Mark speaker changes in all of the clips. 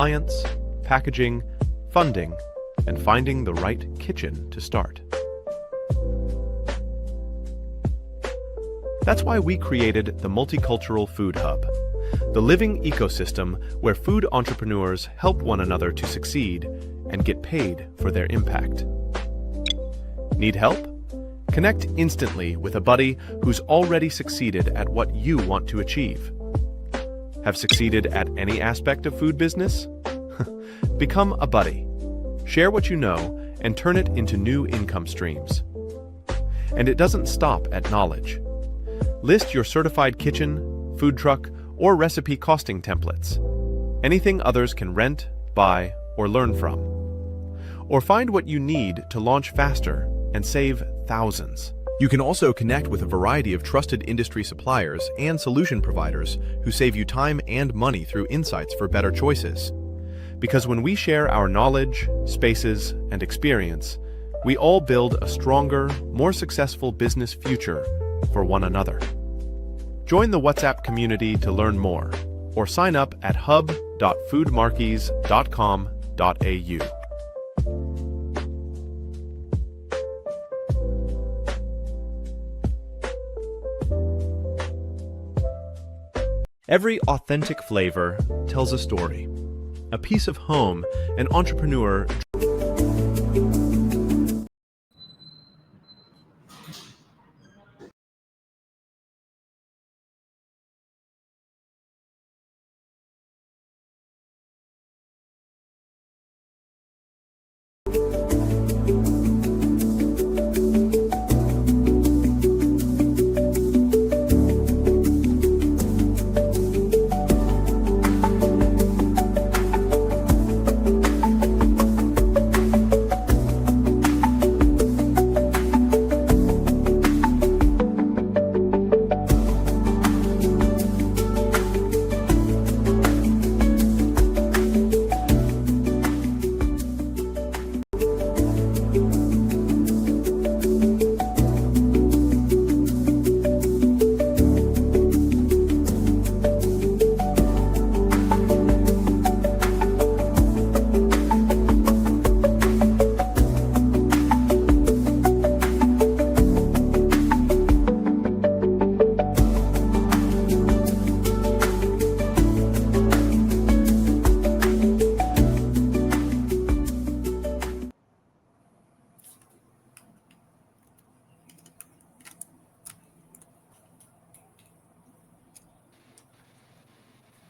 Speaker 1: Science, packaging, funding, and finding the right kitchen to start. That's why we created the Multicultural Food Hub, the living ecosystem where food entrepreneurs help one another to succeed and get paid for their impact. Need help? Connect instantly with a buddy who's already succeeded at what you want to achieve. Have succeeded at any aspect of food business? Become a buddy. Share what you know and turn it into new income streams. And it doesn't stop at knowledge. List your certified kitchen, food truck, or recipe costing templates. Anything others can rent, buy, or learn from. Or find what you need to launch faster and save thousands. You can also connect with a variety of trusted industry suppliers and solution providers who save you time and money through insights for better choices. Because when we share our knowledge, spaces, and experience, we all build a stronger, more successful business future for one another. Join the WhatsApp community to learn more, or sign up at hub.foodmarkies.com.au. Every authentic flavor tells a story. A piece of home an entrepreneur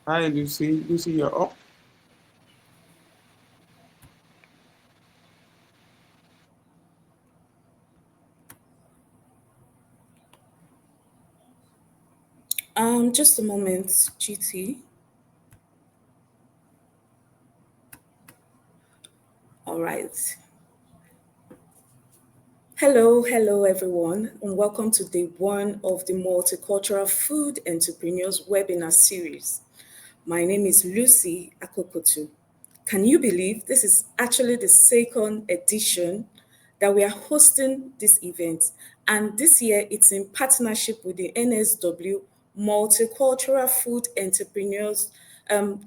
Speaker 2: Hi, Lucy. Lucy, you're up.
Speaker 3: Just a moment, GT. All right. Hello, everyone, and welcome to day one of the Multicultural Food Entrepreneurs webinar series. My name is Lucy Akokotu. Can you believe this is actually the second edition that we are hosting this event? And this year it's in partnership with the NSW Multicultural Food Entrepreneurs.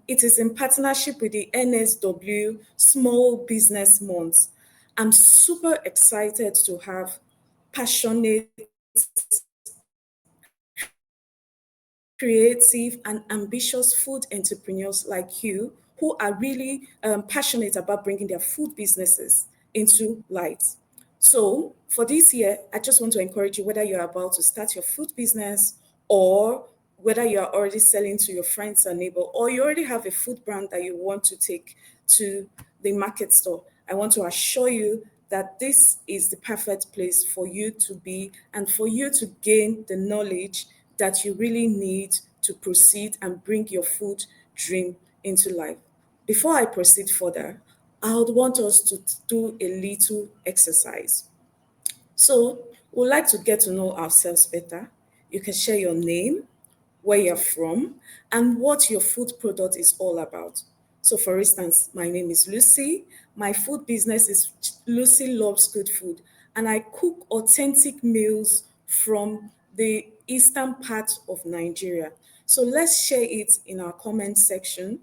Speaker 3: It is in partnership with the NSW Small Business Month. I'm super excited to have passionate, creative, and ambitious food entrepreneurs like you who are really passionate about bringing their food businesses into light. So, for this year, I just want to encourage you, whether you're about to start your food business or whether you're already selling to your friends and neighbor, or you already have a food brand that you want to take to the market store, I want to assure you that this is the perfect place for you to be and for you to gain the knowledge that you really need to proceed and bring your food dream into life. Before I proceed further, I would want us to do a little exercise. So, we'd like to get to know ourselves better. You can share your name, where you're from, and what your food product is all about. So, for instance, my name is Lucy. My food business is Lucy Loves Good Food, and I cook authentic meals from the eastern part of Nigeria. So, let's share it in our comment section.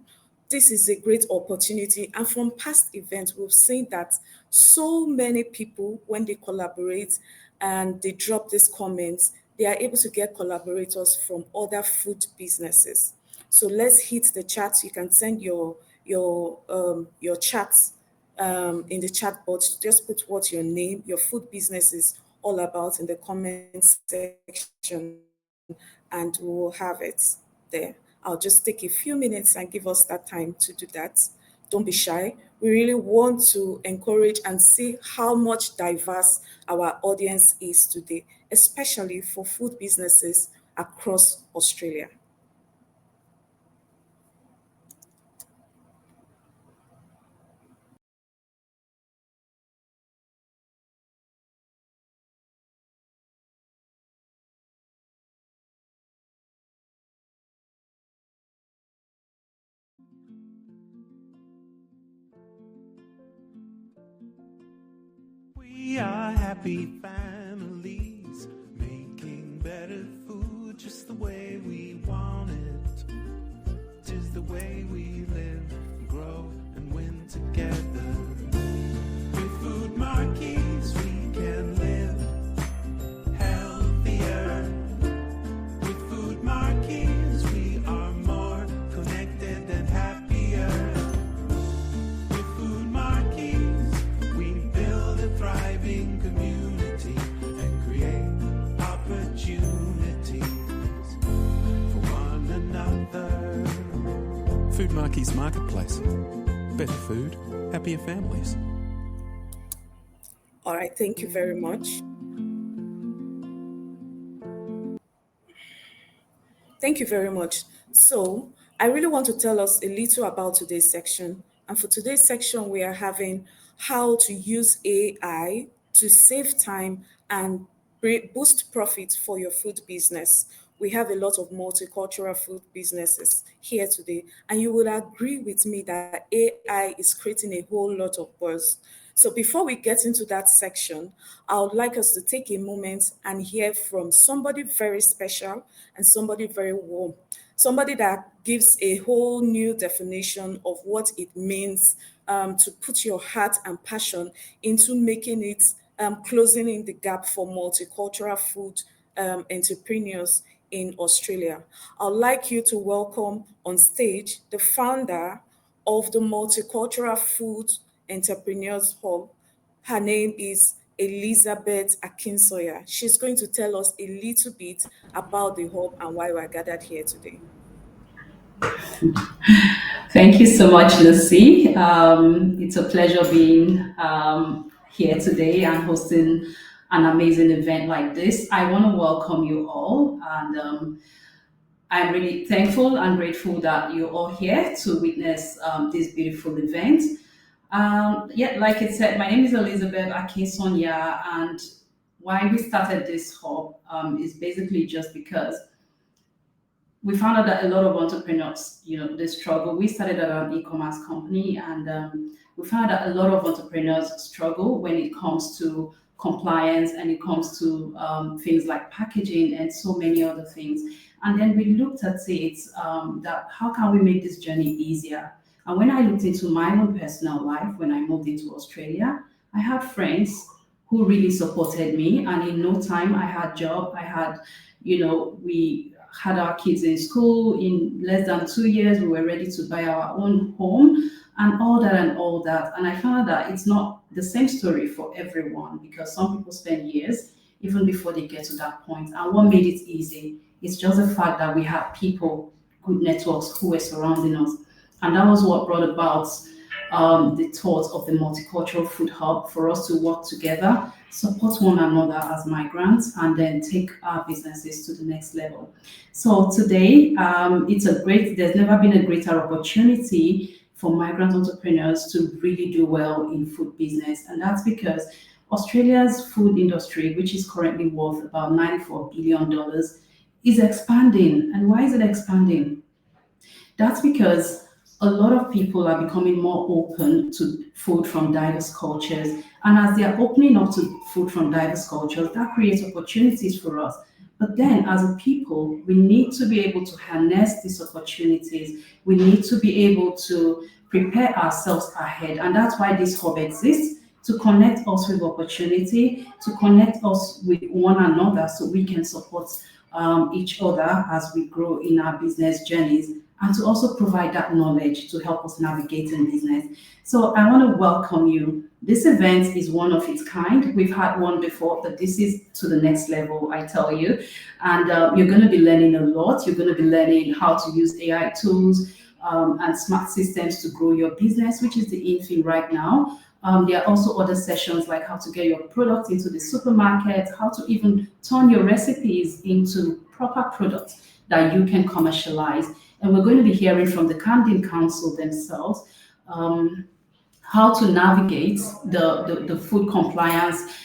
Speaker 3: this is a great opportunity. And from past events, we've seen that so many people, when they collaborate and they drop these comments, they are able to get collaborators from other food businesses. So let's hit the chat. You can send your chats in the chat box. Just put what your name, your food business is all about in the comment section, and we will have it there. I'll just take a few minutes and give us that time to do that. Don't be shy. We really want to encourage and see how much diverse our audience is today, especially for food businesses across Australia.
Speaker 4: We are happy families, making better food just the way we want it. 'Tis the way we live, grow, and win together. With Food Marquees, we can live healthier. With Food Marquees, we are more connected and happier. With Food Marquees, we build a thriving community and create opportunities for one another. Food Marquees Marketplace. Better food, happier families.
Speaker 3: All right, thank you very much. Thank you very much. So I really want to tell us a little about today's section. And for today's section, we are having how to use AI to save time and boost profit for your food business. We have a lot of multicultural food businesses here today, and you will agree with me that AI is creating a whole lot of buzz. So before we get into that section, I would like us to take a moment and hear from somebody very special and somebody very warm, somebody that gives a whole new definition of what it means to put your heart and passion into making it, closing in the gap for multicultural food entrepreneurs in Australia. I'd like you to welcome on stage the founder of the Multicultural Food Entrepreneurs Hub. Her name is Elizabeth Akinsoya. She's going to tell us a little bit about the hub and why we're gathered here today.
Speaker 5: Thank you so much, Lucy. It's a pleasure being here today and hosting an amazing event like this. I want to welcome you all, and I'm really thankful and grateful that you're all here to witness this beautiful event. Like it said, my name is Elizabeth Akinsonya, and why we started this hub is basically just because we found out that a lot of entrepreneurs, they struggle. We started an e-commerce company, and we found that a lot of entrepreneurs struggle when it comes to compliance and it comes to things like packaging and so many other things. And then we looked at it that how can we make this journey easier? And when I looked into my own personal life, when I moved into Australia, I had friends who really supported me, and in no time I had job. I had, we had our kids in school. In less than 2 years, we were ready to buy our own home and all that and all that. And I found that it's not the same story for everyone, because some people spend years even before they get to that point. And what made it easy is just the fact that we had people, good networks who were surrounding us. And that was what brought about the thought of the Multicultural Food Hub, for us to work together, support one another as migrants, and then take our businesses to the next level. So today, there's never been a greater opportunity for migrant entrepreneurs to really do well in food business. And that's because Australia's food industry, which is currently worth about $94 billion, is expanding. And why is it expanding? That's because a lot of people are becoming more open to food from diverse cultures. And as they are opening up to food from diverse cultures, that creates opportunities for us. But then, as a people, we need to be able to harness these opportunities. We need to be able to prepare ourselves ahead. And that's why this hub exists, to connect us with opportunity, to connect us with one another so we can support each other as we grow in our business journeys, and to also provide that knowledge to help us navigate in business. So I want to welcome you. This event is one of its kind. We've had one before, but this is to the next level, I tell you. And you're going to be learning a lot. You're going to be learning how to use AI tools and smart systems to grow your business, which is the in thing right now. There are also other sessions like how to get your product into the supermarket, how to even turn your recipes into proper products that you can commercialize. And we're going to be hearing from the Camden Council themselves how to navigate the food compliance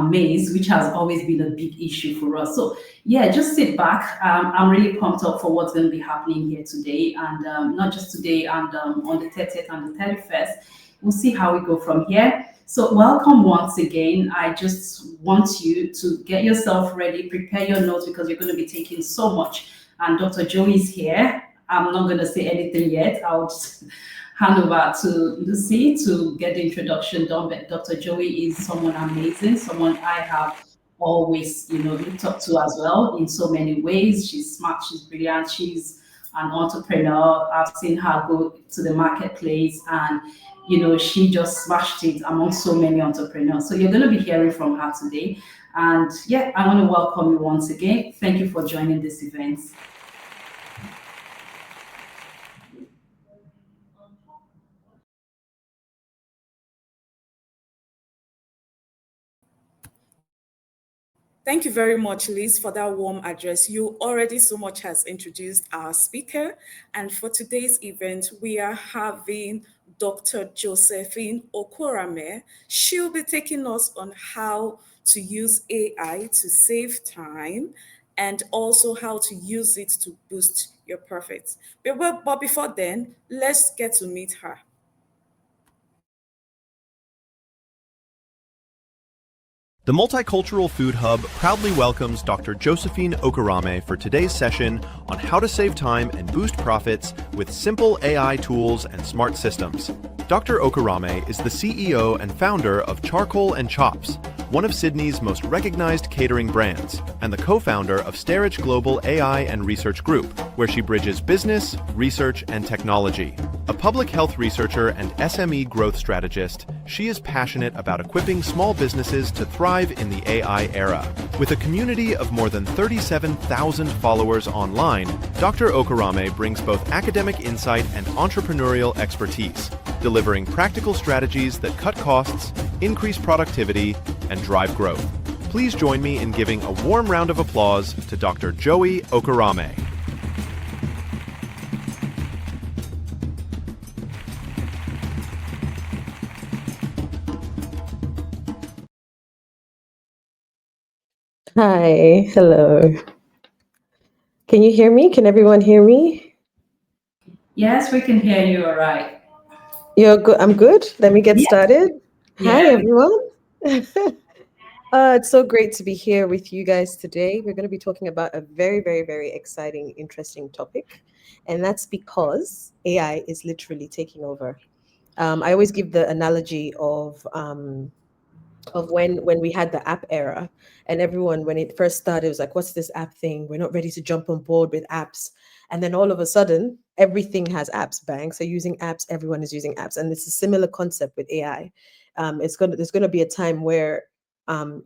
Speaker 5: maze, which has always been a big issue for us. So yeah, just sit back. I'm really pumped up for what's going to be happening here today, and not just today, and on the 30th and the 31st. We'll see how we go from here. So welcome once again. I just want you to get yourself ready, prepare your notes, because you're going to be taking so much. And Dr. Joey is here. I'm not going to say anything yet. I'll just hand over to Lucy to get the introduction done. But Dr. Joey is someone amazing, someone I have always, looked up to as well in so many ways. She's smart, she's brilliant, she's an entrepreneur. I've seen her go to the marketplace, and she just smashed it among so many entrepreneurs. So you're going to be hearing from her today. And yeah, I want to welcome you once again. Thank you for joining this event.
Speaker 3: Thank you very much, Liz, for that warm address. You already so much has introduced our speaker. And for today's event, we are having Dr. Josephine Okorame. She'll be taking us on how to use AI to save time and also how to use it to boost your profits. But before then, let's get to meet her.
Speaker 1: The Multicultural Food Hub proudly welcomes Dr. Josephine Okorame for today's session on how to save time and boost profits with simple AI tools and smart systems. Dr. Okorame is the CEO and founder of Charcoal and Chops, one of Sydney's most recognized catering brands, and the co-founder of Starich Global AI and Research Group, where she bridges business, research, and technology. A public health researcher and SME growth strategist, she is passionate about equipping small businesses to thrive in the AI era. With a community of more than 37,000 followers online, Dr. Okorame brings both academic insight and entrepreneurial expertise, delivering practical strategies that cut costs, increase productivity, and drive growth. Please join me in giving a warm round of applause to Dr. Joey Okorame.
Speaker 6: Hi, hello. Can you hear me? Can everyone hear me?
Speaker 5: Yes, we can hear you all right.
Speaker 6: You're good. I'm good. Let me get
Speaker 5: Yeah.
Speaker 6: started. Hi,
Speaker 5: Yeah.
Speaker 6: everyone. It's so great to be here with you guys today. We're going to be talking about a very, very, very exciting, interesting topic. And that's because AI is literally taking over. I always give the analogy of when we had the app era, and everyone, when it first started, was like, what's this app thing? We're not ready to jump on board with apps. And then all of a sudden, everything has apps. Banks are using apps, everyone is using apps. And it's a similar concept with AI. There's gonna be a time where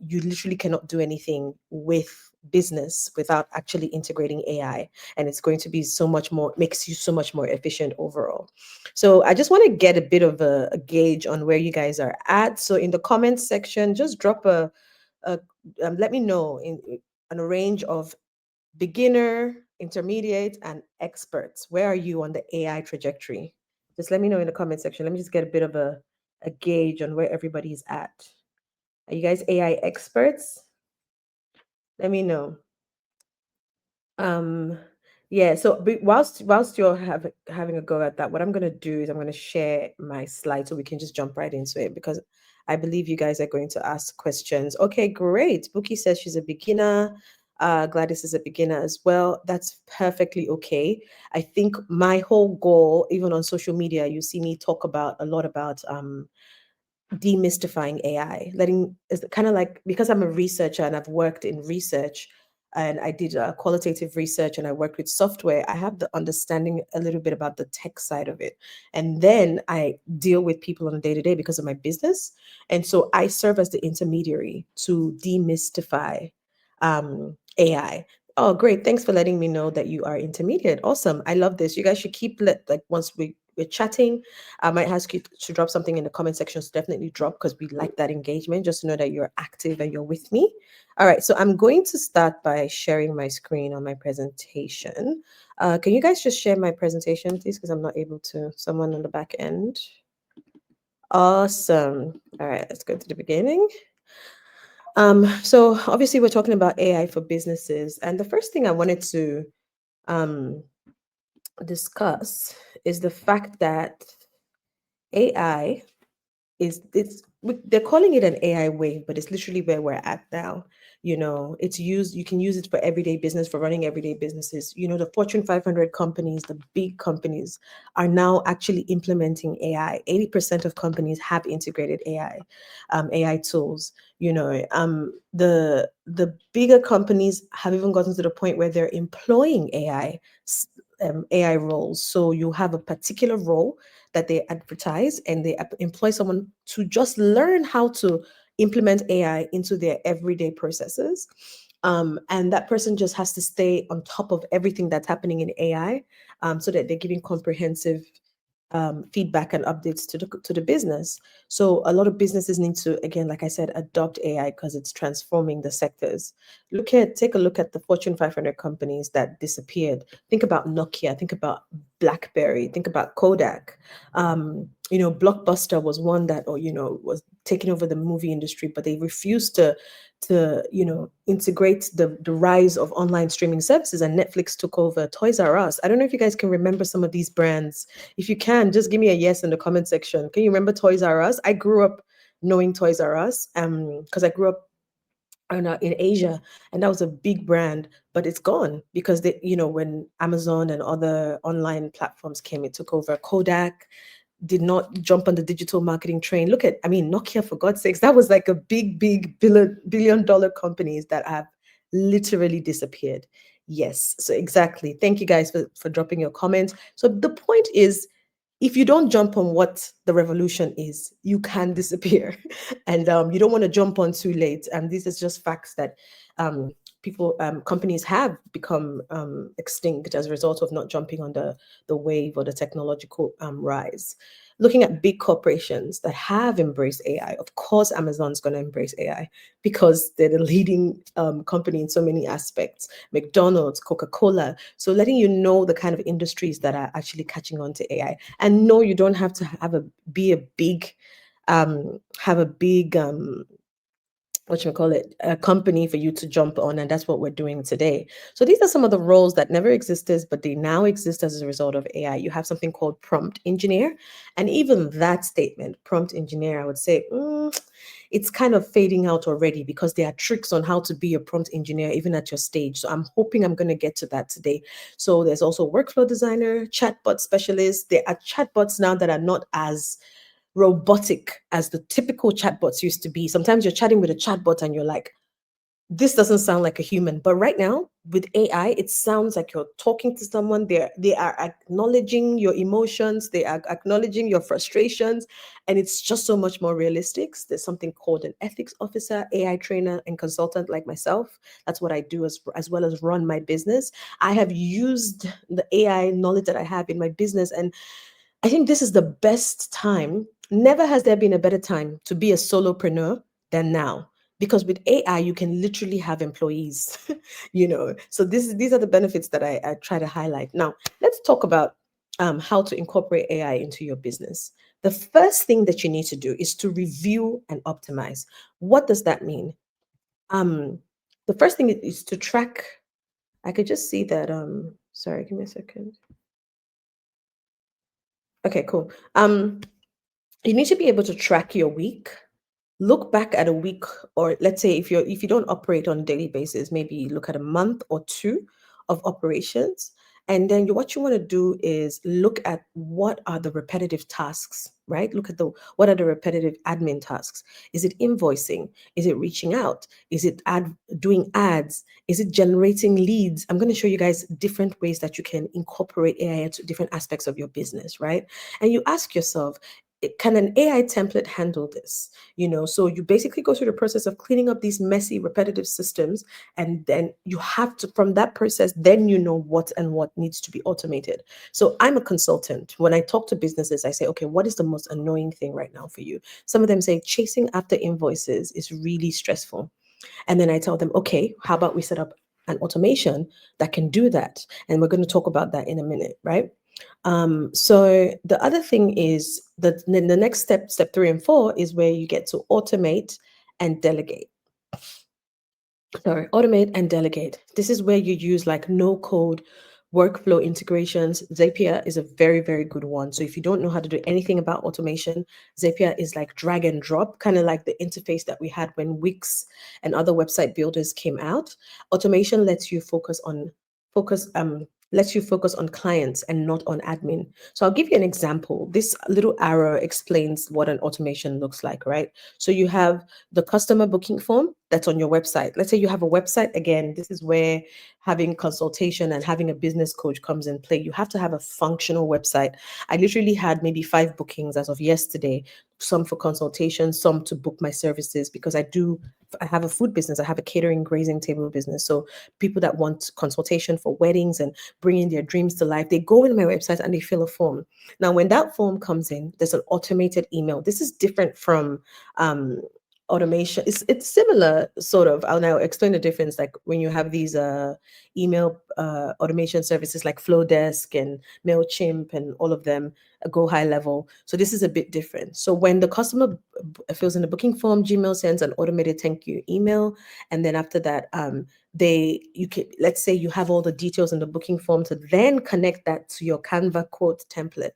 Speaker 6: you literally cannot do anything with business without actually integrating AI. And it's going to be so much more, makes you so much more efficient overall. So I just want to get a bit of a gauge on where you guys are at. So in the comments section, just drop let me know on a range of beginner, intermediate, and experts. Where are you on the AI trajectory? Just let me know in the comment section. Let me just get a bit of a gauge on where everybody's at. Are you guys AI experts? Let me know. Yeah, so whilst you're having a go at that, what I'm going to do is I'm going to share my slide so we can just jump right into it, because I believe you guys are going to ask questions. Okay, great. Buki says she's a beginner. Gladys is a beginner as well. That's perfectly okay. I think my whole goal, even on social media, you see me talk about a lot about demystifying AI, letting is kind of like, because I'm a researcher and I've worked in research and I did qualitative research and I worked with software, I have the understanding a little bit about the tech side of it. And then I deal with people on a day to day because of my business. And so I serve as the intermediary to demystify AI. Oh, great. Thanks for letting me know that you are intermediate. Awesome. I love this. You guys should keep like once we're chatting, I might ask you to drop something in the comment section. So definitely drop, because we like that engagement, just to know that you're active and you're with me. All right, so I'm going to start by sharing my screen on my presentation. Can you guys just share my presentation, please? Because I'm not able to. Someone on the back end. Awesome. All right, let's go to the beginning. So obviously we're talking about AI for businesses. And the first thing I wanted to discuss is the fact that AI they're calling it an AI wave, but it's literally where we're at now. You know, you can use it for everyday business, for running everyday businesses. You know, the Fortune 500 companies, the big companies, are now actually implementing AI. 80% of companies have integrated AI tools. You know, the bigger companies have even gotten to the point where they're employing AI roles. So you have a particular role that they advertise, and they employ someone to just learn how to implement AI into their everyday processes. And that person just has to stay on top of everything that's happening in AI, so that they're giving comprehensive feedback and updates to the business. So a lot of businesses need to, again, like I said, adopt AI because it's transforming the sectors. Take a look at the Fortune 500 companies that disappeared. Think about Nokia, think about BlackBerry, think about Kodak. You know, Blockbuster was one that, or was taking over the movie industry, but they refused to integrate the rise of online streaming services, and Netflix took over. Toys R Us, I don't know if you guys can remember some of these brands. If you can, just give me a yes in the comment section. Can you remember Toys R Us? I grew up knowing Toys R Us because I grew up in Asia, and that was a big brand, but it's gone because when Amazon and other online platforms came, it took over. Kodak did not jump on the digital marketing train. Nokia, for God's sakes, that was like a big billion dollar companies that have literally disappeared. Yes, so exactly. Thank you guys for dropping your comments. So the point is, if you don't jump on what the revolution is, you can disappear. And you don't want to jump on too late. And this is just facts that companies have become extinct as a result of not jumping on the wave or the technological rise. Looking at big corporations that have embraced AI, of course, Amazon's going to embrace AI because they're the leading company in so many aspects. McDonald's, Coca-Cola. So letting you know the kind of industries that are actually catching on to AI. And no, you don't have to be a big a company for you to jump on, and that's what we're doing today. So these are some of the roles that never existed, but they now exist as a result of AI. You have something called prompt engineer, and even that statement, prompt engineer, I would say it's kind of fading out already, because there are tricks on how to be a prompt engineer even at your stage. So I'm hoping I'm going to get to that today. So there's also workflow designer, chatbot specialist. There are chatbots now that are not as robotic as the typical chatbots used to be. Sometimes you're chatting with a chatbot and you're like, this doesn't sound like a human. But right now with AI, it sounds like you're talking to someone. They are acknowledging your emotions, they are acknowledging your frustrations, and it's just so much more realistic. There's something called an ethics officer, AI trainer and consultant like myself. That's what I do, as well as run my business. I have used the AI knowledge that I have in my business, and I think this is the best time. Never has there been a better time to be a solopreneur than now. Because with AI, you can literally have employees, So these are the benefits that I try to highlight. Now, let's talk about how to incorporate AI into your business. The first thing that you need to do is to review and optimize. What does that mean? The first thing is to track. I could just see that. Sorry, give me a second. Okay, cool. You need to be able to track your week, look back at a week, or let's say if you don't operate on a daily basis, maybe look at a month or two of operations. And then what you want to do is look at what are the repetitive tasks, right? Look at what are the repetitive admin tasks. Is it invoicing? Is it reaching out? Is it doing ads? Is it generating leads? I'm going to show you guys different ways that you can incorporate AI into different aspects of your business, right? And you ask yourself, can an AI template handle this? So you basically go through the process of cleaning up these messy, repetitive systems, and then you have to, from that process, then you know what needs to be automated. So I'm a consultant. When I talk to businesses, I say, okay, what is the most annoying thing right now for you? Some of them say chasing after invoices is really stressful. And then I tell them, okay, how about we set up an automation that can do that? And we're going to talk about that in a minute, right? So the other thing is that the next step 3 and 4, is where you get to automate and delegate. Automate and delegate. This is where you use like no code workflow integrations. Zapier is a very, very good one. So if you don't know how to do anything about automation, Zapier is like drag and drop, kind of like the interface that we had when Wix and other website builders came out. Automation lets you focus on clients and not on admin. So I'll give you an example. This little arrow explains what an automation looks like, right? So you have the customer booking form that's on your website. Let's say you have a website. Again, this is where having consultation and having a business coach comes in play. You have to have a functional website. I literally had maybe 5 bookings as of yesterday, some for consultation, some to book my services, because I have a food business. I have a catering grazing table business. So people that want consultation for weddings and bringing their dreams to life, they go in my website and they fill a form. Now, when that form comes in, there's an automated email. This is different from automation. It's similar, sort of. I'll now explain the difference. Like when you have these email automation services like Flowdesk and MailChimp and all of them go high level. So this is a bit different. So when the customer fills in the booking form, Gmail sends an automated thank you email, and then after that, let's say you have all the details in the booking form to then connect that to your Canva quote template,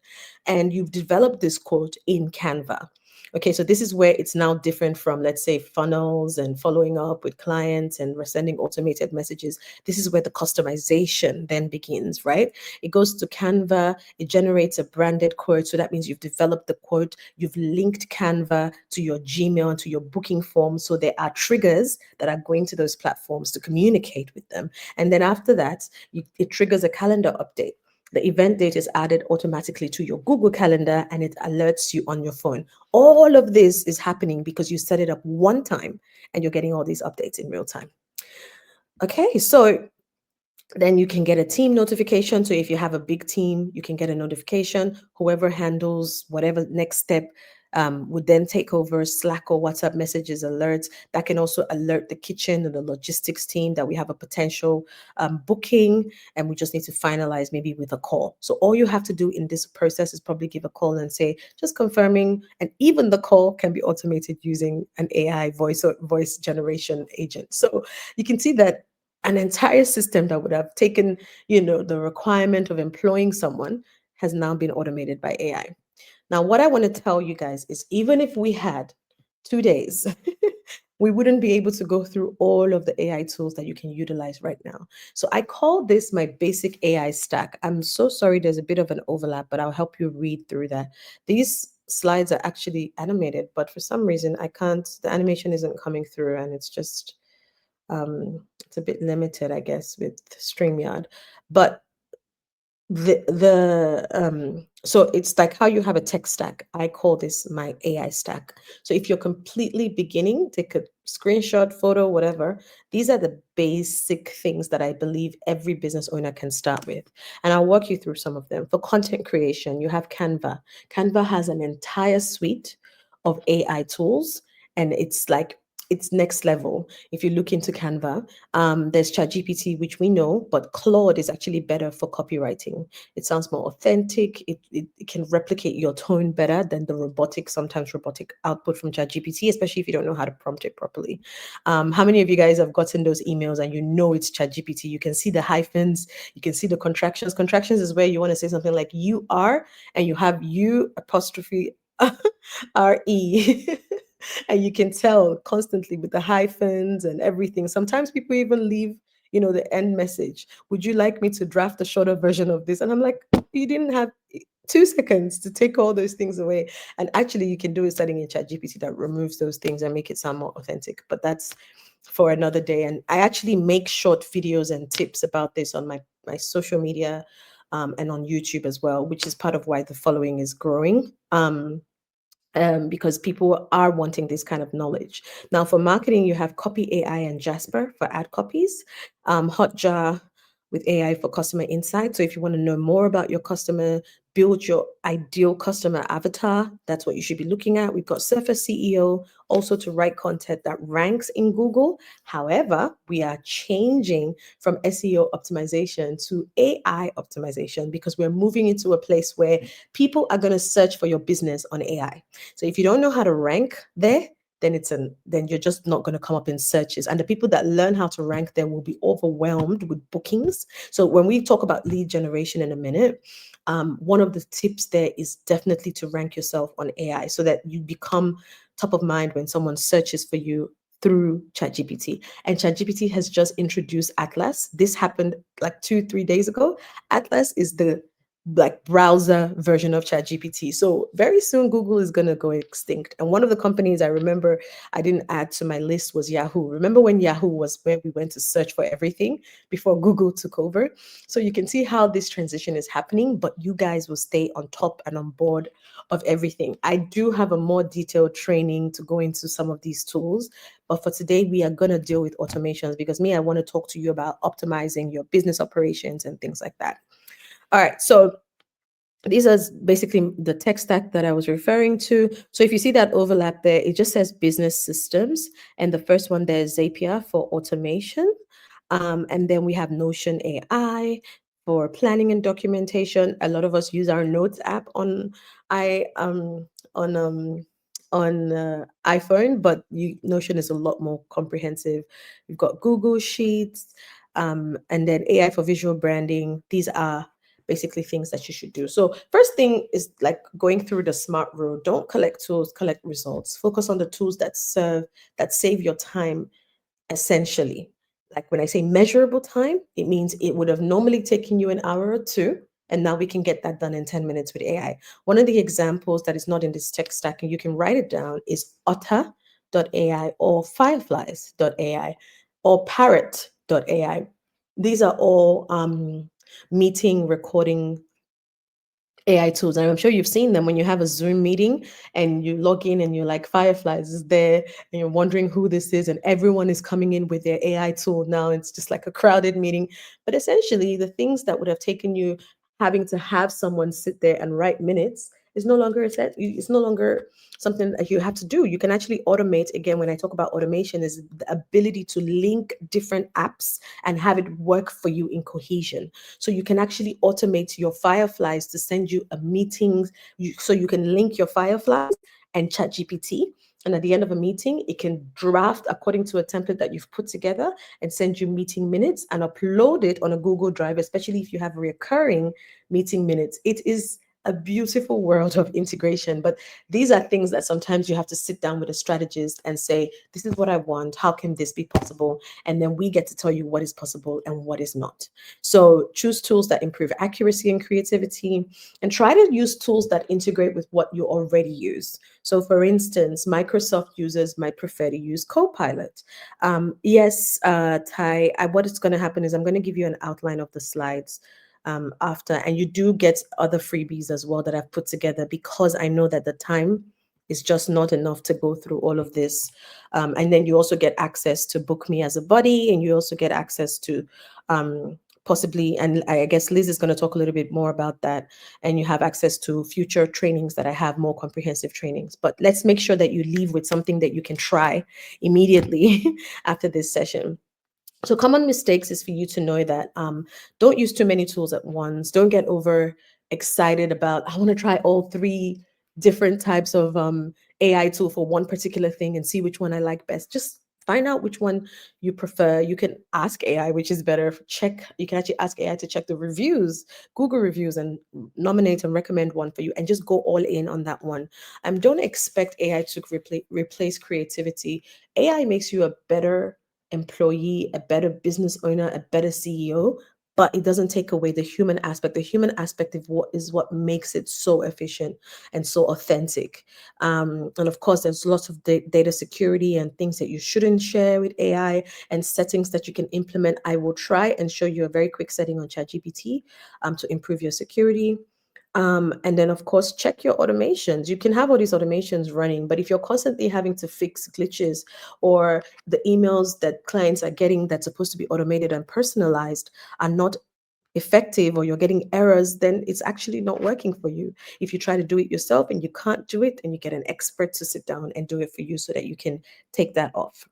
Speaker 6: and you've developed this quote in Canva. Okay, so this is where it's now different from, let's say, funnels and following up with clients and we're sending automated messages. This is where the customization then begins, right? It goes to Canva, it generates a branded quote. So that means you've developed the quote, you've linked Canva to your Gmail and to your booking form. So there are triggers that are going to those platforms to communicate with them. And then after that, it triggers a calendar update. The event date is added automatically to your Google Calendar and it alerts you on your phone. All of this is happening because you set it up one time and you're getting all these updates in real time. Okay, so then you can get a team notification. So if you have a big team, you can get a notification. Whoever handles whatever next step would then take over Slack or WhatsApp messages alerts. That can also alert the kitchen and the logistics team that we have a potential booking and we just need to finalize maybe with a call. So all you have to do in this process is probably give a call and say, just confirming, and even the call can be automated using an AI voice generation agent. So you can see that an entire system that would have taken, the requirement of employing someone has now been automated by AI. Now, what I want to tell you guys is even if we had 2 days, we wouldn't be able to go through all of the AI tools that you can utilize right now. So I call this my basic AI stack. I'm so sorry there's a bit of an overlap, but I'll help you read through that. These slides are actually animated, but for some reason the animation isn't coming through and it's just, it's a bit limited, I guess, with StreamYard. But so it's like how you have a tech stack. I call this my AI stack. So if you're completely beginning, take a screenshot, photo, whatever. These are the basic things that I believe every business owner can start with. And I'll walk you through some of them. For content creation, you have Canva. Canva has an entire suite of AI tools, and it's next level. If you look into Canva, there's ChatGPT, which we know, but Claude is actually better for copywriting. It sounds more authentic. It can replicate your tone better than the sometimes robotic output from ChatGPT, especially if you don't know how to prompt it properly. How many of you guys have gotten those emails and you know it's ChatGPT? You can see the hyphens, you can see the contractions. Contractions is where you want to say something like you are, and you have you apostrophe RE. And you can tell constantly with the hyphens and everything. Sometimes people even leave, the end message. Would you like me to draft a shorter version of this? And I'm like, you didn't have 2 seconds to take all those things away. And actually, you can do a setting in ChatGPT that removes those things and make it sound more authentic. But that's for another day. And I actually make short videos and tips about this on my social media and on YouTube as well, which is part of why the following is growing. Because people are wanting this kind of knowledge. Now, for marketing, you have Copy AI and Jasper for ad copies, Hotjar with AI for customer insight. So if you want to know more about your customer, build your ideal customer avatar, that's what you should be looking at. We've got Surface CEO also to write content that ranks in Google. However, we are changing from SEO optimization to AI optimization because we're moving into a place where people are going to search for your business on AI. So if you don't know how to rank there, then you're just not going to come up in searches. And the people that learn how to rank there will be overwhelmed with bookings. So when we talk about lead generation in a minute, one of the tips there is definitely to rank yourself on AI so that you become top of mind when someone searches for you through ChatGPT. And ChatGPT has just introduced Atlas. This happened like 2-3 days ago. Atlas is the browser version of ChatGPT. So very soon Google is going to go extinct. And one of the companies I remember I didn't add to my list was Yahoo. Remember when Yahoo was where we went to search for everything before Google took over? So you can see how this transition is happening, but you guys will stay on top and on board of everything. I do have a more detailed training to go into some of these tools, but for today, we are going to deal with automations because I want to talk to you about optimizing your business operations and things like that. All right, so these are basically the tech stack that I was referring to. So if you see that overlap there, it just says business systems. And the first one there is Zapier for automation. And then we have Notion AI for planning and documentation. A lot of us use our Notes app on iPhone, but Notion is a lot more comprehensive. We've got Google Sheets, and then AI for visual branding. These are basically things that you should do. So first thing is like going through the smart road. Don't collect tools, collect results. Focus on the tools that save your time, essentially. Like when I say measurable time, it means it would have normally taken you an hour or two, and now we can get that done in 10 minutes with AI. One of the examples that is not in this tech stack, and you can write it down, is Otter.ai or Fireflies.ai or Parrot.ai. These are all meeting recording AI tools. And I'm sure you've seen them when you have a Zoom meeting and you log in and you're like, Fireflies is there and you're wondering who this is, and everyone is coming in with their AI tool now. It's just like a crowded meeting. But essentially, the things that would have taken you having to have someone sit there and write minutes is no longer it's no longer something that you have to do. You can actually automate. Again, when I talk about automation, is the ability to link different apps and have it work for you in cohesion. So you can actually automate your Fireflies to send you a meeting. So you can link your Fireflies and ChatGPT. And at the end of a meeting, it can draft according to a template that you've put together and send you meeting minutes and upload it on a Google Drive, especially if you have recurring meeting minutes. It is a beautiful world of integration, but these are things that sometimes you have to sit down with a strategist and say, this is what I want. How can this be possible? And then we get to tell you what is possible and what is not. So choose tools that improve accuracy and creativity, and try to use tools that integrate with what you already use. So for instance, Microsoft users might prefer to use Copilot. Yes, Ty, what is going to happen is I'm going to give you an outline of the slides after, and you do get other freebies as well that I've put together because I know that the time is just not enough to go through all of this. And then you also get access to book me as a buddy, and you also get access to possibly, and I guess Liz is going to talk a little bit more about that, and you have access to future trainings that I have, more comprehensive trainings. But let's make sure that you leave with something that you can try immediately after this session. So common mistakes is for you to know that don't use too many tools at once. Don't get over excited about, I want to try all 3 different types of AI tool for one particular thing and see which one I like best. Just Find out which one you prefer. You can ask AI which is better. You can actually ask AI to check the reviews, Google reviews, and nominate and recommend one for you, and just go all in on that one. Don't expect AI to replace creativity. AI makes you a better employee, a better business owner, a better CEO, but it doesn't take away the human aspect. The human aspect is what makes it so efficient and so authentic. And of course, there's lots of data security and things that you shouldn't share with AI, and settings that you can implement. I will try and show you a very quick setting on ChatGPT to improve your security. And then, of course, check your automations. You can have all these automations running, but if you're constantly having to fix glitches, or the emails that clients are getting that's supposed to be automated and personalized are not effective, or you're getting errors, then it's actually not working for you. If you try to do it yourself and you can't do it, then you get an expert to sit down and do it for you so that you can take that off.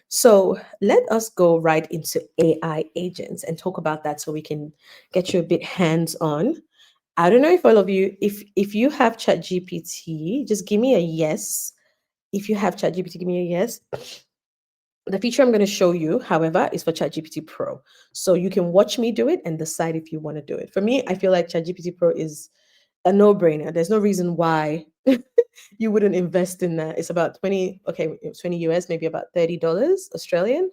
Speaker 6: So let us go right into AI agents and talk about that, so we can get you a bit hands-on. I don't know if all of you, if you have ChatGPT, just give me a yes. If you have ChatGPT, give me a yes. The feature I'm going to show you, however, is for ChatGPT Pro. So you can watch me do it and decide if you want to do it. For me, I feel like ChatGPT Pro is a no-brainer. There's no reason why you wouldn't invest in that. It's about 20 US, maybe about $30 Australian.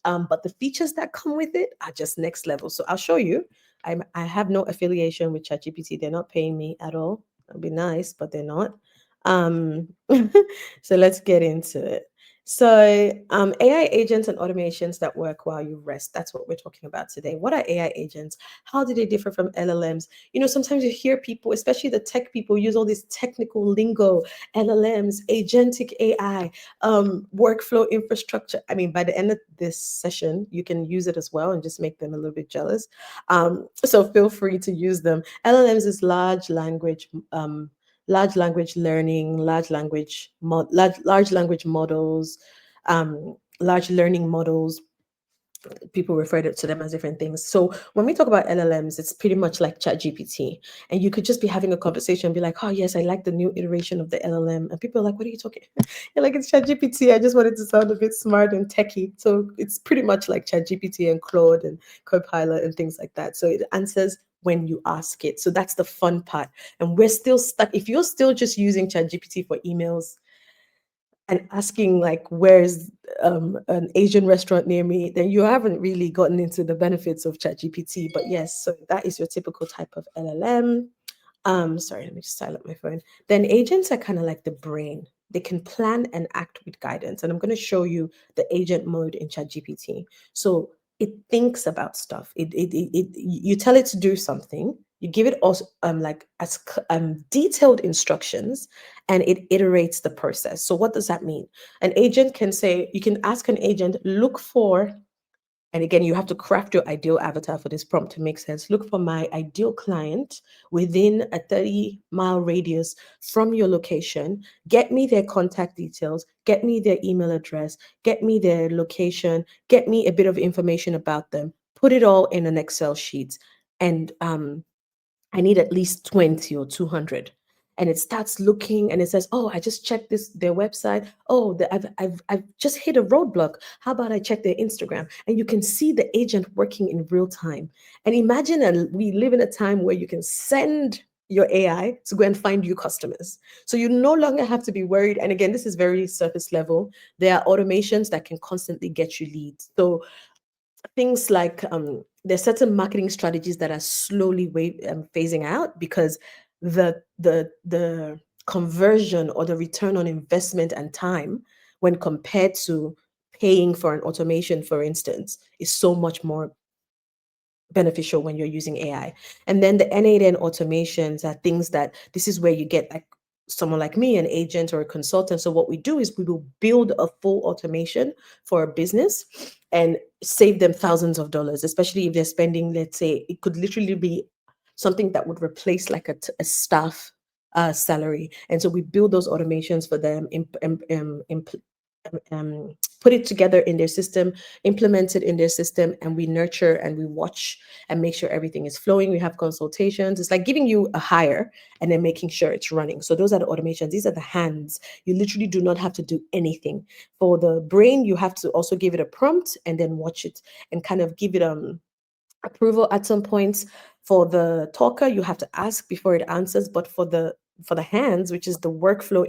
Speaker 6: But the features that come with it are just next level. So I'll show you. I have no affiliation with ChatGPT. They're not paying me at all. That'd be nice, but they're not. So let's get into it. So AI agents and automations that work while you rest. That's what we're talking about today. What are AI agents? How do they differ from LLMs? Sometimes you hear people, especially the tech people, use all this technical lingo, LLMs, agentic AI, workflow infrastructure. I mean, by the end of this session, you can use it as well and just make them a little bit jealous. So feel free to use them. LLMs is large language learning, large language models, large learning models. People refer to them as different things. So when we talk about LLMs, it's pretty much like ChatGPT. And you could just be having a conversation and be like, oh, yes, I like the new iteration of the LLM. And people are like, what are you talking? You're like, it's ChatGPT. I just wanted to sound a bit smart and techie. So it's pretty much like ChatGPT and Claude and Copilot and things like that. So it answers when you ask it. So that's the fun part. And we're still stuck. If you're still just using ChatGPT for emails and asking like, where's an Asian restaurant near me, then you haven't really gotten into the benefits of ChatGPT. But yes, so that is your typical type of LLM. Sorry, let me just silence my phone. Then agents are kind of like the brain. They can plan and act with guidance. And I'm going to show you the agent mode in ChatGPT. So it thinks about stuff. You tell it to do something. You give it also detailed instructions, and it iterates the process. So what does that mean? An agent can say, you can ask an agent, look for, and again, you have to craft your ideal avatar for this prompt to make sense. Look for my ideal client within a 30-mile radius from your location. Get me their contact details. Get me their email address. Get me their location. Get me a bit of information about them. Put it all in an Excel sheet. And I need at least 20 or 200. And it starts looking and it says, oh, I just checked their website. Oh, I've just hit a roadblock. How about I check their Instagram? And you can see the agent working in real time. And imagine we live in a time where you can send your AI to go and find you customers. So you no longer have to be worried. And again, this is very surface level. There are automations that can constantly get you leads. So things like there's certain marketing strategies that are slowly phasing out because the conversion or the return on investment and time when compared to paying for an automation, for instance, is so much more beneficial when you're using AI. And then the N8N automations are things that this is where you get like someone like me, an agent or a consultant. So what we do is we will build a full automation for a business and save them thousands of dollars, especially if they're spending, let's say, it could literally be something that would replace like a staff salary. And so we build those automations for them, put it together in their system, implement it in their system, and we nurture and we watch and make sure everything is flowing. We have consultations. It's like giving you a hire and then making sure it's running. So those are the automations. These are the hands. You literally do not have to do anything. For the brain, you have to also give it a prompt and then watch it and kind of give it approval at some points. For the talker, you have to ask before it answers, but for the hands, which is the workflow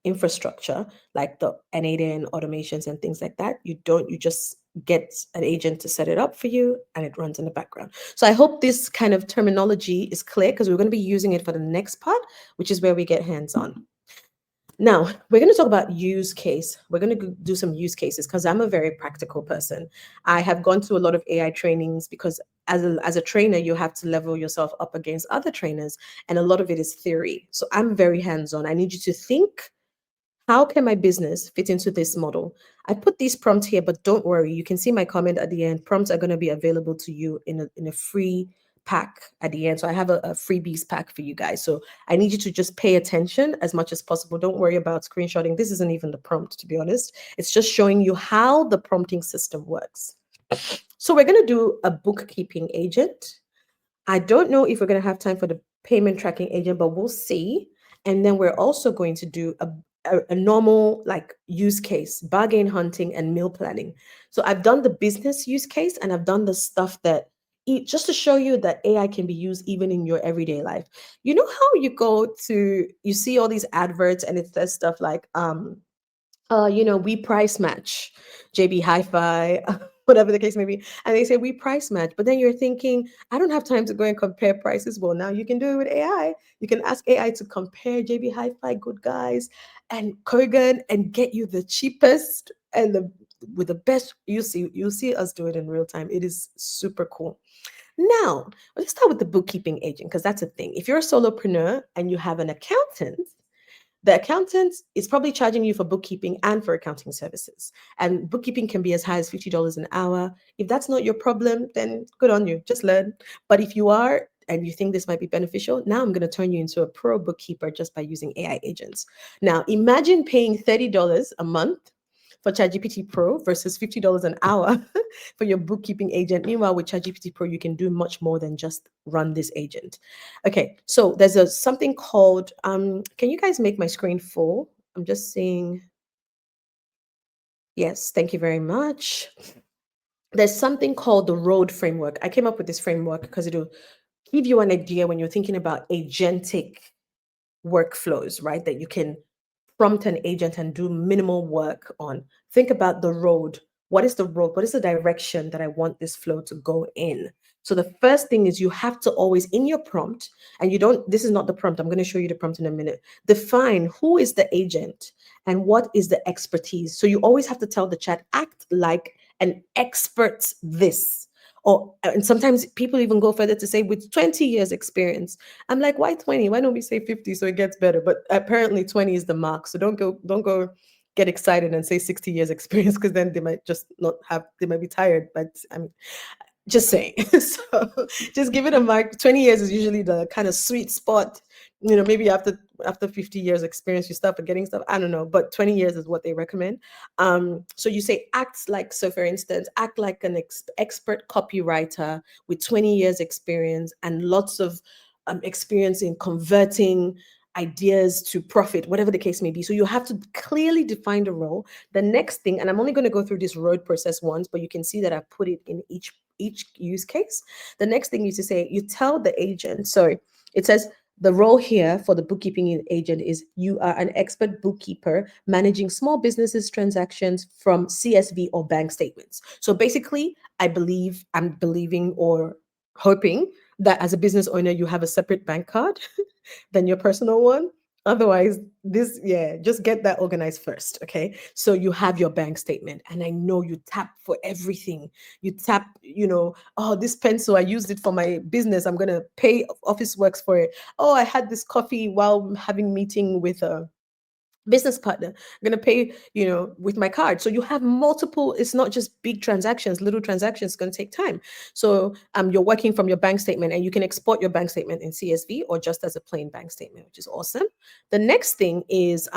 Speaker 6: infrastructure, like the N8N automations and things like that, you just get an agent to set it up for you and it runs in the background. So I hope this kind of terminology is clear, because we're going to be using it for the next part, which is where we get hands-on. Now, we're going to talk about use case. We're going to do some use cases because I'm a very practical person. I have gone to a lot of AI trainings because as a trainer, you have to level yourself up against other trainers, and a lot of it is theory. So I'm very hands-on. I need you to think, how can my business fit into this model? I put these prompts here, but don't worry. You can see my comment at the end. Prompts are going to be available to you in a free pack at the end. So I have a freebies pack for you guys. So I need you to just pay attention as much as possible. Don't worry about screenshotting. This isn't even the prompt, to be honest. It's just showing you how the prompting system works. So we're going to do a bookkeeping agent. I don't know if we're going to have time for the payment tracking agent, but we'll see. And then we're also going to do a normal like use case, bargain hunting and meal planning. So I've done the business use case and I've done the stuff that just to show you that AI can be used even in your everyday life. You know how you see all these adverts and it says stuff like, we price match, JB Hi-Fi, whatever the case may be. And they say we price match, but then you're thinking, I don't have time to go and compare prices. Well, now you can do it with AI. You can ask AI to compare JB Hi-Fi, Good Guys, and Kogan and get you the cheapest and with the best. You'll see us do it in real time. It is super cool. Now, let's start with the bookkeeping agent, because that's a thing. If you're a solopreneur and you have an accountant, the accountant is probably charging you for bookkeeping and for accounting services. And bookkeeping can be as high as $50 an hour. If that's not your problem, then good on you, just learn. But if you are, and you think this might be beneficial, now I'm going to turn you into a pro bookkeeper just by using AI agents. Now, imagine paying $30 a month for ChatGPT Pro versus $50 an hour for your bookkeeping agent. Meanwhile, with ChatGPT Pro, you can do much more than just run this agent. Okay, so there's something called, can you guys make my screen full? I'm just seeing. Yes, thank you very much. There's something called the ROAD framework. I came up with this framework because it'll give you an idea when you're thinking about agentic workflows, right? That you can prompt an agent and do minimal work on. Think about the road. What is the road? What is the direction that I want this flow to go in? So the first thing is you have to always, in your prompt, and this is not the prompt, I'm going to show you the prompt in a minute, define who is the agent and what is the expertise. So you always have to tell the chat, act like an expert this. And sometimes people even go further to say with 20 years experience. I'm like, why 20? Why don't we say 50 so it gets better? But apparently 20 is the mark. So don't go get excited and say 60 years experience, because then they might just they might be tired. But I mean, just saying. So just give it a mark. 20 years is usually the kind of sweet spot. Maybe after 50 years experience, you start forgetting stuff. I don't know, but 20 years is what they recommend. So you say act like, so for instance, act like an expert copywriter with 20 years experience and lots of experience in converting ideas to profit, whatever the case may be. So you have to clearly define the role. The next thing, and I'm only going to go through this road process once, but you can see that I put it in each use case. The next thing is to say, you tell the agent, sorry, it says the role here for the bookkeeping agent is you are an expert bookkeeper managing small businesses transactions from CSV or bank statements. So basically, I'm believing or hoping that as a business owner, you have a separate bank card than your personal one. Otherwise, just get that organized first, okay? So you have your bank statement, and I know you tap for everything. You tap, this pencil, I used it for my business. I'm going to pay Officeworks for it. Oh, I had this coffee while having meeting with business partner, I'm going to pay, with my card. So you have multiple, it's not just big transactions, little transactions. It's going to take time. So you're working from your bank statement, and you can export your bank statement in CSV or just as a plain bank statement, which is awesome. The next thing is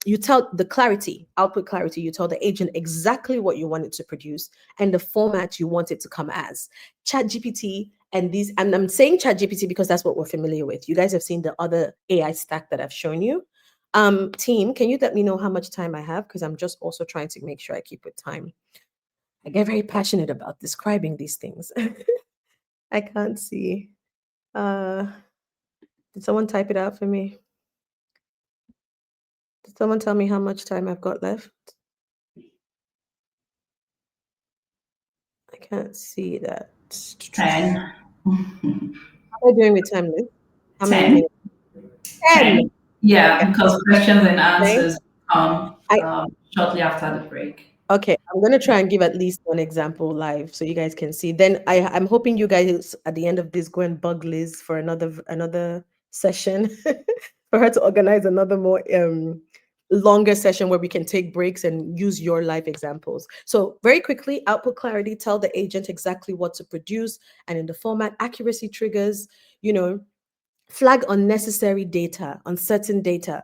Speaker 6: you tell the clarity, output clarity. You tell the agent exactly what you want it to produce and the format you want it to come as. ChatGPT and I'm saying ChatGPT because that's what we're familiar with. You guys have seen the other AI stack that I've shown you. Team, can you let me know how much time I have? Because I'm just also trying to make sure I keep with time. I get very passionate about describing these things. I can't see. Did someone type it out for me? Did someone tell me how much time I've got left? I can't see that.
Speaker 5: 10.
Speaker 6: How am I doing with time, Liz? How many
Speaker 5: 10.
Speaker 6: minutes? 10.
Speaker 5: Yeah,
Speaker 6: Okay.
Speaker 5: because questions and
Speaker 6: Okay.
Speaker 5: answers come
Speaker 6: I
Speaker 5: shortly after the break.
Speaker 6: Okay, I'm going to try and give at least one example live so you guys can see. Then I'm hoping you guys at the end of this go and bug Liz for another session for her to organize another more longer session where we can take breaks and use your live examples. So very quickly, output clarity, tell the agent exactly what to produce and in the format, accuracy triggers, flag unnecessary data, uncertain data,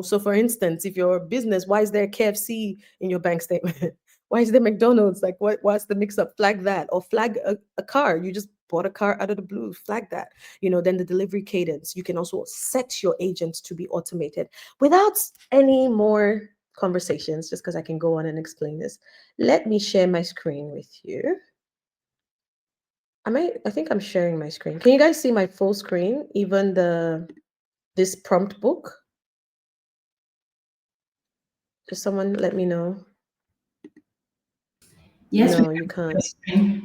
Speaker 6: So for instance, if your business, why is there KFC in your bank statement? Why is there McDonald's? Like what's the mix up? Flag that, or flag a car. You just bought a car out of the blue, flag that. Then the delivery cadence. You can also set your agents to be automated without any more conversations, just because I can go on and explain this. Let me share my screen with you. I think I'm sharing my screen. Can you guys see my full screen? Even this prompt book? Just someone let me know.
Speaker 5: Yes,
Speaker 6: No,
Speaker 5: we
Speaker 6: you
Speaker 5: can.
Speaker 6: can't.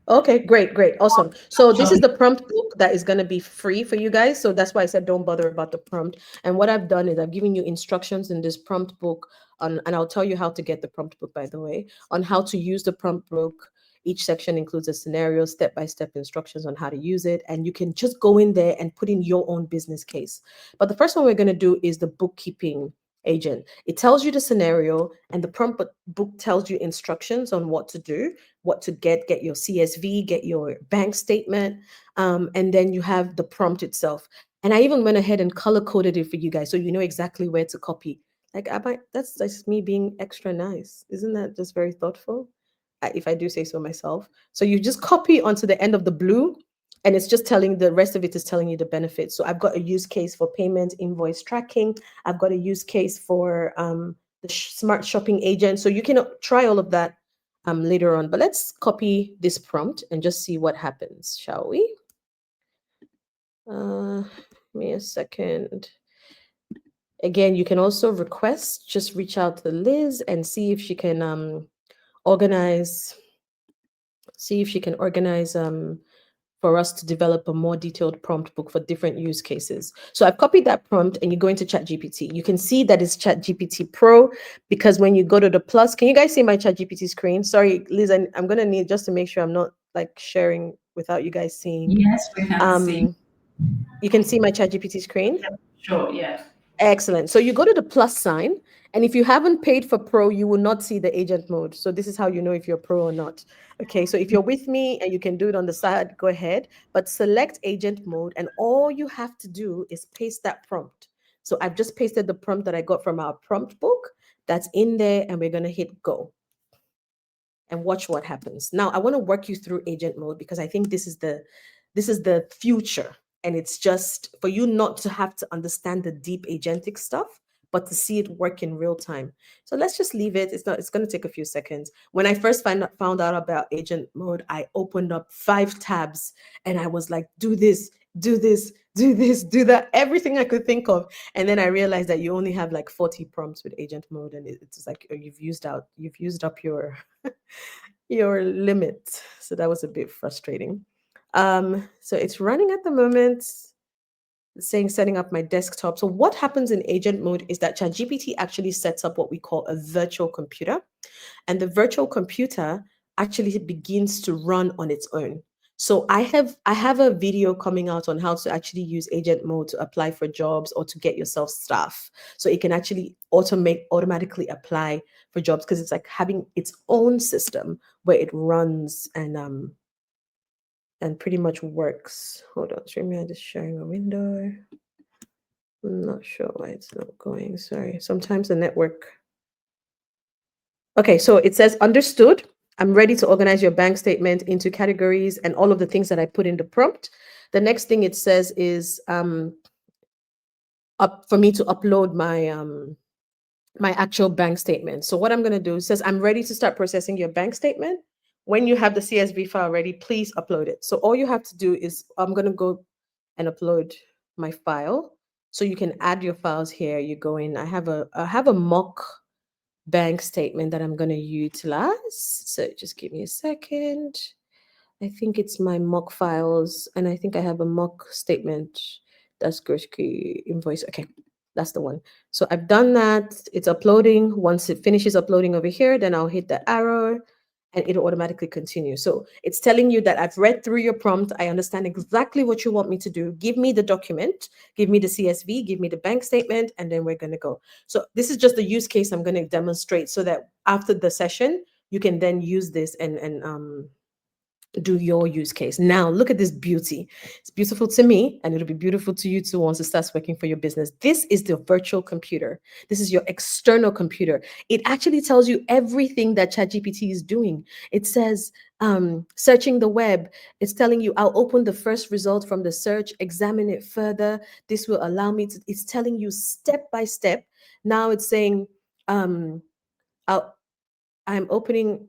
Speaker 6: Okay, great, awesome. So this is the prompt book that is going to be free for you guys. So that's why I said don't bother about the prompt. And what I've done is I've given you instructions in this prompt book and I'll tell you how to get the prompt book, by the way, on how to use the prompt book. Each section includes a scenario, step-by-step instructions on how to use it. And you can just go in there and put in your own business case. But the first one we're going to do is the bookkeeping agent. It tells you the scenario and the prompt book tells you instructions on what to do, what to get your CSV, get your bank statement, and then you have the prompt itself. And I even went ahead and color coded it for you guys so you know exactly where to copy. Like that's just me being extra nice. Isn't that just very thoughtful? If I do say so myself. So you just copy onto the end of the blue and it's just telling the rest of it is telling you the benefits. So I've got a use case for payment, invoice tracking. I've got a use case for the smart shopping agent. So you can try all of that later on. But let's copy this prompt and just see what happens, shall we? Give me a second. Again, you can also request, just reach out to Liz and see if she can organize for us to develop a more detailed prompt book for different use cases. So I've copied that prompt and you go into ChatGPT. You can see that it's ChatGPT Pro because when you go to the plus, can you guys see my ChatGPT screen? Sorry, Liz, I'm going to need just to make sure I'm not like sharing without you guys seeing.
Speaker 5: Yes, we can see.
Speaker 6: You can see my ChatGPT screen?
Speaker 5: Sure, yeah.
Speaker 6: Excellent. So you go to the plus sign, and if you haven't paid for Pro, you will not see the agent mode. So this is how you know if you're Pro or not. Okay, so if you're with me and you can do it on the side, go ahead, but select agent mode, and all you have to do is paste that prompt. So I've just pasted the prompt that I got from our prompt book. That's in there, and we're going to hit go and watch what happens. Now, I want to work you through agent mode because I think this is the future. And it's just for you not to have to understand the deep agentic stuff, but to see it work in real time. So let's just leave it. It's going to take a few seconds. When I first found out about agent mode, I opened up 5 tabs and I was like, do this, do this, do this, do that, everything I could think of. And then I realized that you only have like 40 prompts with agent mode. And it's like, you've used up your, your limit. So that was a bit frustrating. So it's running at the moment, saying setting up my desktop. So what happens in agent mode is that ChatGPT actually sets up what we call a virtual computer. And the virtual computer actually begins to run on its own. So I have a video coming out on how to actually use agent mode to apply for jobs or to get yourself staff. So it can actually automatically apply for jobs, because it's like having its own system where it runs and pretty much works. Hold on, StreamYard is sharing a window. I'm not sure why it's not going. Sorry. Sometimes the network. Okay, so it says understood. I'm ready to organize your bank statement into categories and all of the things that I put in the prompt. The next thing it says is up for me to upload my actual bank statement. So what I'm going to do, it says I'm ready to start processing your bank statement. When you have the CSV file ready, please upload it. So all you have to do is I'm going to go and upload my file. So you can add your files here. You go in. I have a mock bank statement that I'm going to utilize. So just give me a second. I think it's my mock files, and I think I have a mock statement. That's Gursky invoice. Okay, that's the one. So I've done that. It's uploading. Once it finishes uploading over here, then I'll hit the arrow and it'll automatically continue. So it's telling you that I've read through your prompt. I understand exactly what you want me to do. Give me the document, give me the CSV, give me the bank statement, and then we're going to go. So this is just the use case I'm going to demonstrate so that after the session, you can then use this and do your use case. Now, look at this beauty. It's beautiful to me, and it'll be beautiful to you too once it starts working for your business. This is the virtual computer. This is your external computer. It actually tells you everything that ChatGPT is doing. It says, searching the web. It's telling you, I'll open the first result from the search, examine it further. This will allow me to, it's telling you step by step. Now it's saying, I'm opening,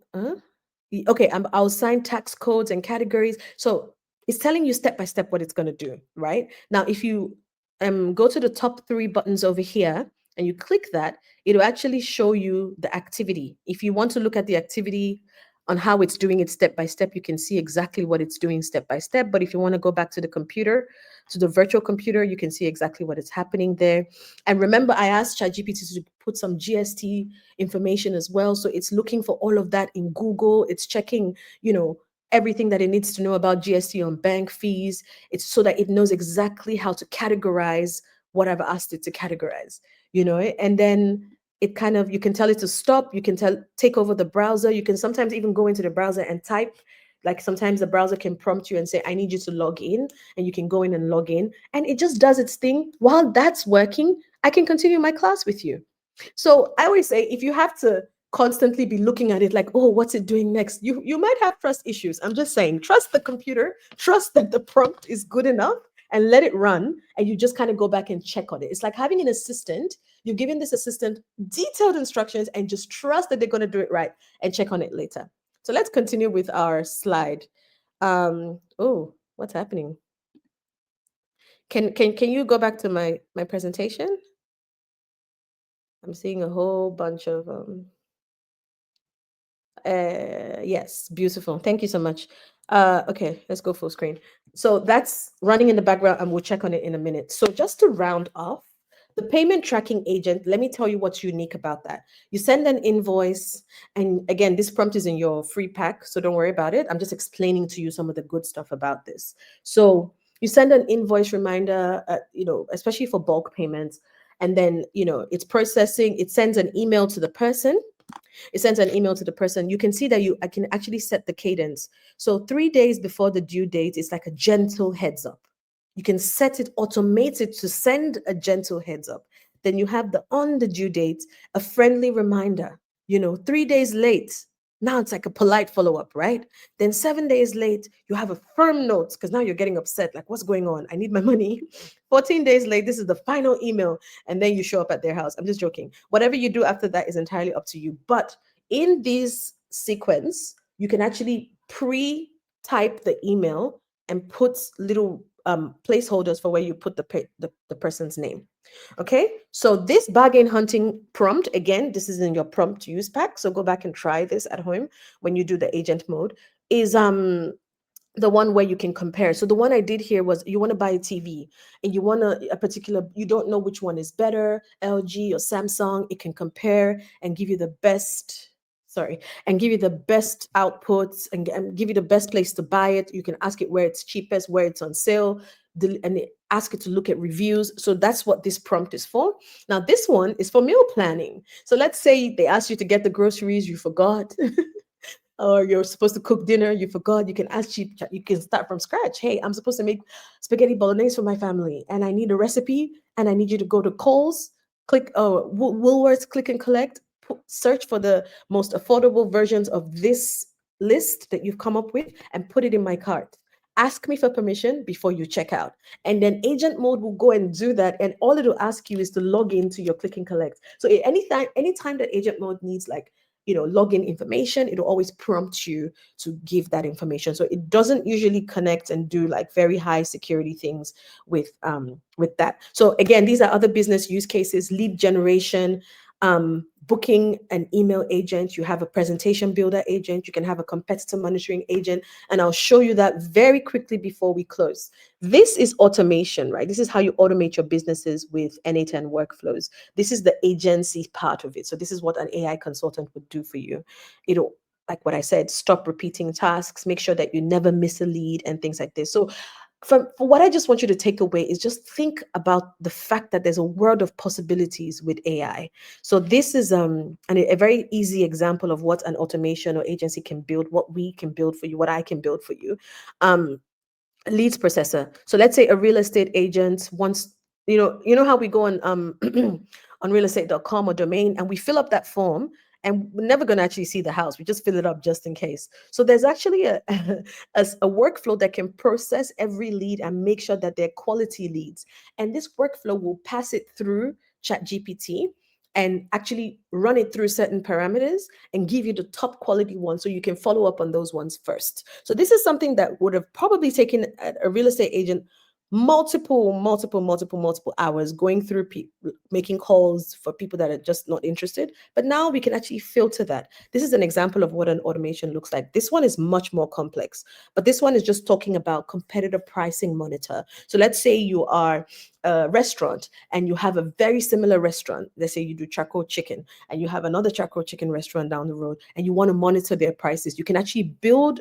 Speaker 6: okay, I'll assign tax codes and categories. So it's telling you step by step what it's going to do, right? Now, if you go to the top 3 buttons over here and you click that, it'll actually show you the activity. If you want to look at the activity on how it's doing it step by step, you can see exactly what it's doing step by step. But if you want to go back to the computer, to the virtual computer, you can see exactly what is happening there. And remember, I asked ChatGPT to put some GST information as well. So it's looking for all of that in Google. It's checking, everything that it needs to know about GST on bank fees. It's so that it knows exactly how to categorize what I've asked it to categorize, and then it kind of, you can tell it to stop, you can take over the browser. You can sometimes even go into the browser and type, like sometimes the browser can prompt you and say, I need you to log in, and you can go in and log in, and it just does its thing. While that's working, I can continue my class with you. So I always say, if you have to constantly be looking at it like, oh, what's it doing next? You might have trust issues. I'm just saying, trust the computer, trust that the prompt is good enough, and let it run. And you just kind of go back and check on it. It's like having an assistant. You're giving this assistant detailed instructions and just trust that they're going to do it right and check on it later. So let's continue with our slide. Oh, what's happening? Can you go back to my presentation? I'm seeing a whole bunch of yes, beautiful. Thank you so much. Okay, let's go full screen. So that's running in the background, and we'll check on it in a minute. So just to round off, the payment tracking agent, let me tell you what's unique about that. You send an invoice, and again, this prompt is in your free pack, so don't worry about it. I'm just explaining to you some of the good stuff about this. So you send an invoice reminder, especially for bulk payments, and then, it's processing. It sends an email to the person. You can see that I can actually set the cadence. So 3 days before the due date, it's like a gentle heads up. You can set it, automate it to send a gentle heads up. Then you have on the due date, a friendly reminder, 3 days late. Now it's like a polite follow-up, right? Then 7 days late, you have a firm note, because now you're getting upset, like, what's going on? I need my money. 14 days late, this is the final email, and then you show up at their house. I'm just joking. Whatever you do after that is entirely up to you. But in this sequence, you can actually pre-type the email and put little placeholders for where you put the person's name. Okay, so this bargain hunting prompt, again, this is in your prompt use pack. So go back and try this at home when you do the agent mode, is the one where you can compare. So the one I did here was, you want to buy a TV and you want a particular, you don't know which one is better, LG or Samsung. It can compare and give you the best sorry, and give you the best outputs and give you the best place to buy it. You can ask it where it's cheapest, where it's on sale, and ask it to look at reviews. So that's what this prompt is for. Now, this one is for meal planning. So let's say they asked you to get the groceries, you forgot. Or you're supposed to cook dinner, you forgot. You can ask you can start from scratch. Hey, I'm supposed to make spaghetti bolognese for my family, and I need a recipe, and I need you to go to Kohl's, click Woolworths, click and collect, search for the most affordable versions of this list that you've come up with, and put it in my cart. Ask me for permission before you check out. And then agent mode will go and do that. And all it will ask you is to log into your click and collect. So anytime that agent mode needs login information, it'll always prompt you to give that information. So it doesn't usually connect and do like very high security things with that. So again, these are other business use cases: lead generation, booking an email agent. You have a presentation builder agent. You can have a competitor monitoring agent. And I'll show you that very quickly before we close. This is automation, right? This is how you automate your businesses with N8N workflows. This is the agency part of it. So this is what an AI consultant would do for you. It'll, like what I said, stop repeating tasks, make sure that you never miss a lead and things like this. So for what I just want you to take away is just think about the fact that there's a world of possibilities with AI. So this is a very easy example of what an automation or agency can build, what we can build for you, what I can build for you. Leads processor. So let's say a real estate agent wants, you know how we go on on realestate.com or domain, and we fill up that form, and we're never going to actually see the house. We just fill it up just in case. So there's actually a workflow that can process every lead and make sure that they're quality leads. And this workflow will pass it through ChatGPT and actually run it through certain parameters and give you the top quality ones, so you can follow up on those ones first. So this is something that would have probably taken a real estate agent multiple hours going through making calls for people that are just not interested. But now we can actually filter that. This is an example of what an automation looks like. This one is much more complex, but this one is just talking about competitor pricing monitor. So let's say you are a restaurant and you have a very similar restaurant. Let's say you do charcoal chicken and you have another charcoal chicken restaurant down the road, and you want to monitor their prices. You can actually build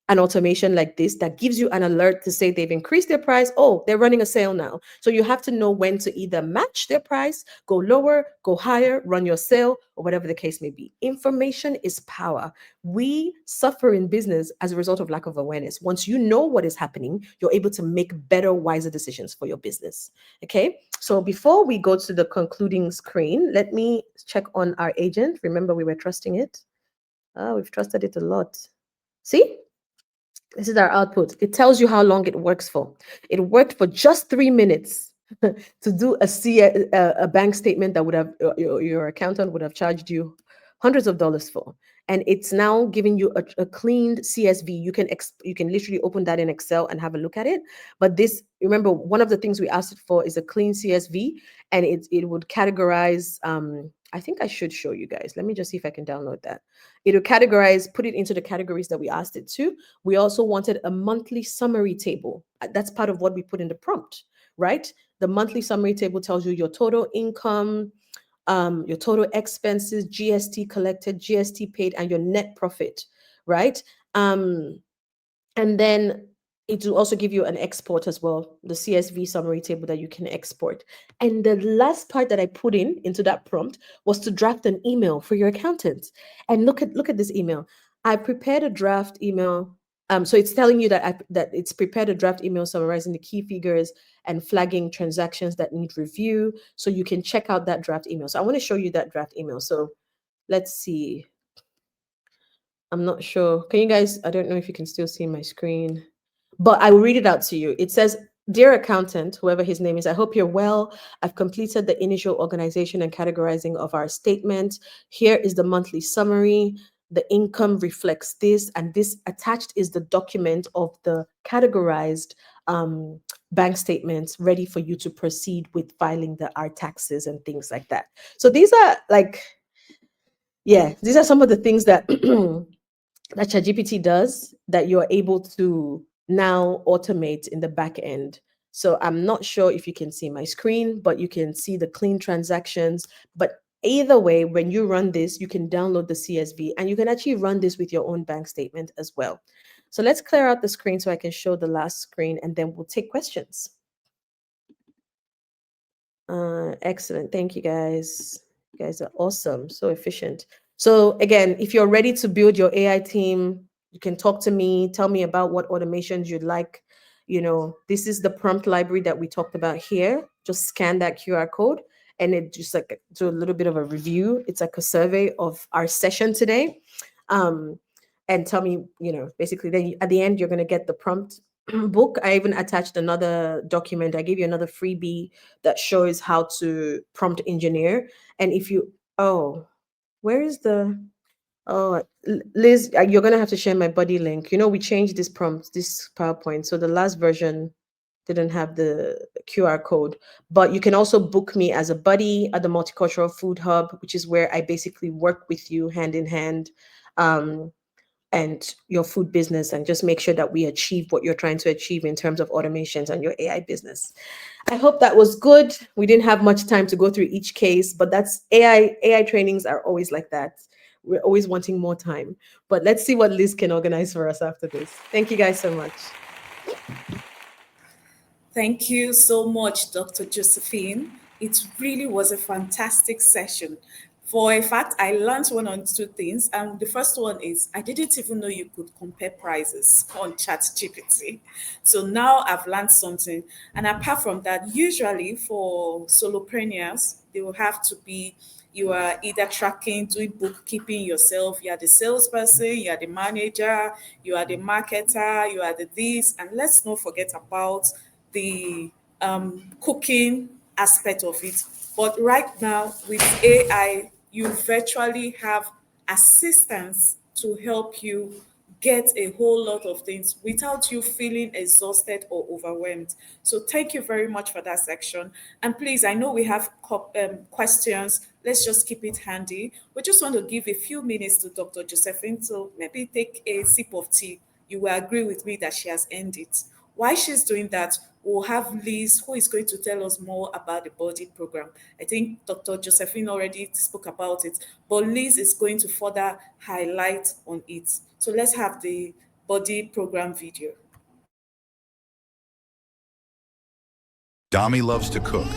Speaker 6: an automation like this that gives you an alert to say they've increased their price. Oh, they're running a sale now. So you have to know when to either match their price, go lower, go higher, run your sale, or whatever the case may be. Information is power. We suffer in business as a result of lack of awareness. Once you know what is happening, you're able to make better, wiser decisions for your business. Okay. So before we go to the concluding screen, let me check on our agent. Remember, we were trusting it. We've trusted it a lot. See? This is our output. It tells you how long it works for. It worked for just 3 minutes to do a bank statement that would have your accountant would have charged you hundreds of dollars for. And it's now giving you a cleaned CSV. You can literally open that in Excel and have a look at it. But this, remember, one of the things we asked it for is a clean CSV, and it would categorize. I think I should show you guys. Let me just see if I can download that. It'll categorize, put it into the categories that we asked it to. We also wanted a monthly summary table. That's part of what we put in the prompt, right? The monthly summary table tells you your total income, your total expenses, GST collected, GST paid, and your net profit, right? And then it will also give you an export as well, the CSV summary table that you can export. And the last part that I put into that prompt was to draft an email for your accountant. And look at this email. I prepared a draft email. So it's telling you that it's prepared a draft email summarizing the key figures and flagging transactions that need review. So you can check out that draft email. So I want to show you that draft email. So let's see. I'm not sure. Can you guys, I don't know if you can still see my screen, but I will read it out to you. It says, "Dear accountant," whoever his name is, "I hope you're well. I've completed the initial organization and categorizing of our statement. Here is the monthly summary. The income reflects this, and this attached is the document of the categorized bank statements ready for you to proceed with filing our taxes and things like that." So these are these are some of the things that that ChatGPT does that you're able to now automate in the back end. So I'm not sure if you can see my screen, but you can see the clean transactions. But Either way, when you run this, you can download the CSV and you can actually run this with your own bank statement as well. So let's clear out the screen so I can show the last screen and then we'll take questions. Excellent. Thank you, guys. You guys are awesome. So efficient. So again, if you're ready to build your AI team, you can talk to me, tell me about what automations you'd like. You know, this is the prompt library that we talked about here. Just scan that QR code and it just like do a little bit of a review. It's like a survey of our session today. And tell me, you know, basically then at the end, you're going to get the prompt book. I even attached another document. I gave you another freebie that shows how to prompt engineer. And if you, where is the, Liz, you're going to have to share my buddy link. You know, we changed this prompt, this PowerPoint. So the last version didn't have the QR code, but you can also book me as a buddy at the Multicultural Food Hub, which is where I basically work with you hand in hand. And your food business and just make sure that we achieve what you're trying to achieve in terms of automations and your AI business. I hope that was good. We didn't have much time to go through each case, but that's AI trainings are always like that. We're always wanting more time, but let's see what Liz can organize for us after this. Thank you guys so much.
Speaker 3: Thank you so much, Dr. Josephine. It really was a fantastic session. For a fact, I learned one or two things. And the first one is I didn't even know you could compare prices on ChatGPT. So now I've learned something. And apart from that, usually for solopreneurs, they will have to be, you are either tracking, doing bookkeeping yourself, you are the salesperson, you are the manager, you are the marketer, you are the this. And let's not forget about the cooking aspect of it. But right now with AI, you virtually have assistance to help you get a whole lot of things without you feeling exhausted or overwhelmed. So thank you very much for that section. And please, I know we have questions. Let's just keep it handy. We just want to give a few minutes to Dr. Josephine to maybe take a sip of tea. You will agree with me that she has earned it. While she's doing that, we'll have Liz, who is going to tell us more about the body program. I think Dr. Josephine already spoke about it, but Liz is going to further highlight on it. So let's have the body program video.
Speaker 7: Dami loves to cook.